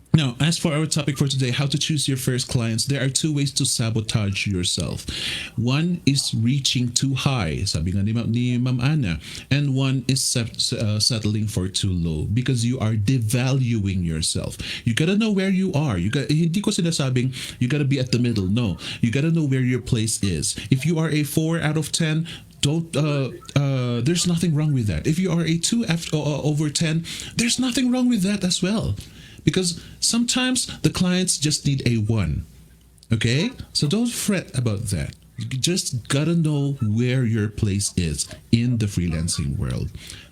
Now, as for our topic for today, how to choose your first clients, there are two ways to sabotage yourself. One is reaching too high, sabi nga ni Ma'am Ana, and one is settling for too low because you are devaluing yourself. You gotta know where you are. Hindi ko sinasabing you gotta be at the middle. No, you gotta know where your place is. If you are a 4 out of 10, there's nothing wrong with that. If you are a 2 over 10, there's nothing wrong with that as well. Because sometimes the clients just need a 1. Okay? So don't fret about that. You just gotta know where your place is in the freelancing world.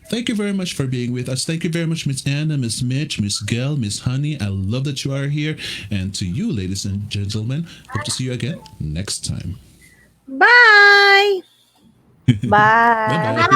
Thank you very much for being with us. Thank you very much, Miss Anna, Miss Mitch, Miss Gail, Miss Honey. I love that you are here. And to you, ladies and gentlemen, hope to see you again next time. Bye! Bye. Bye bye.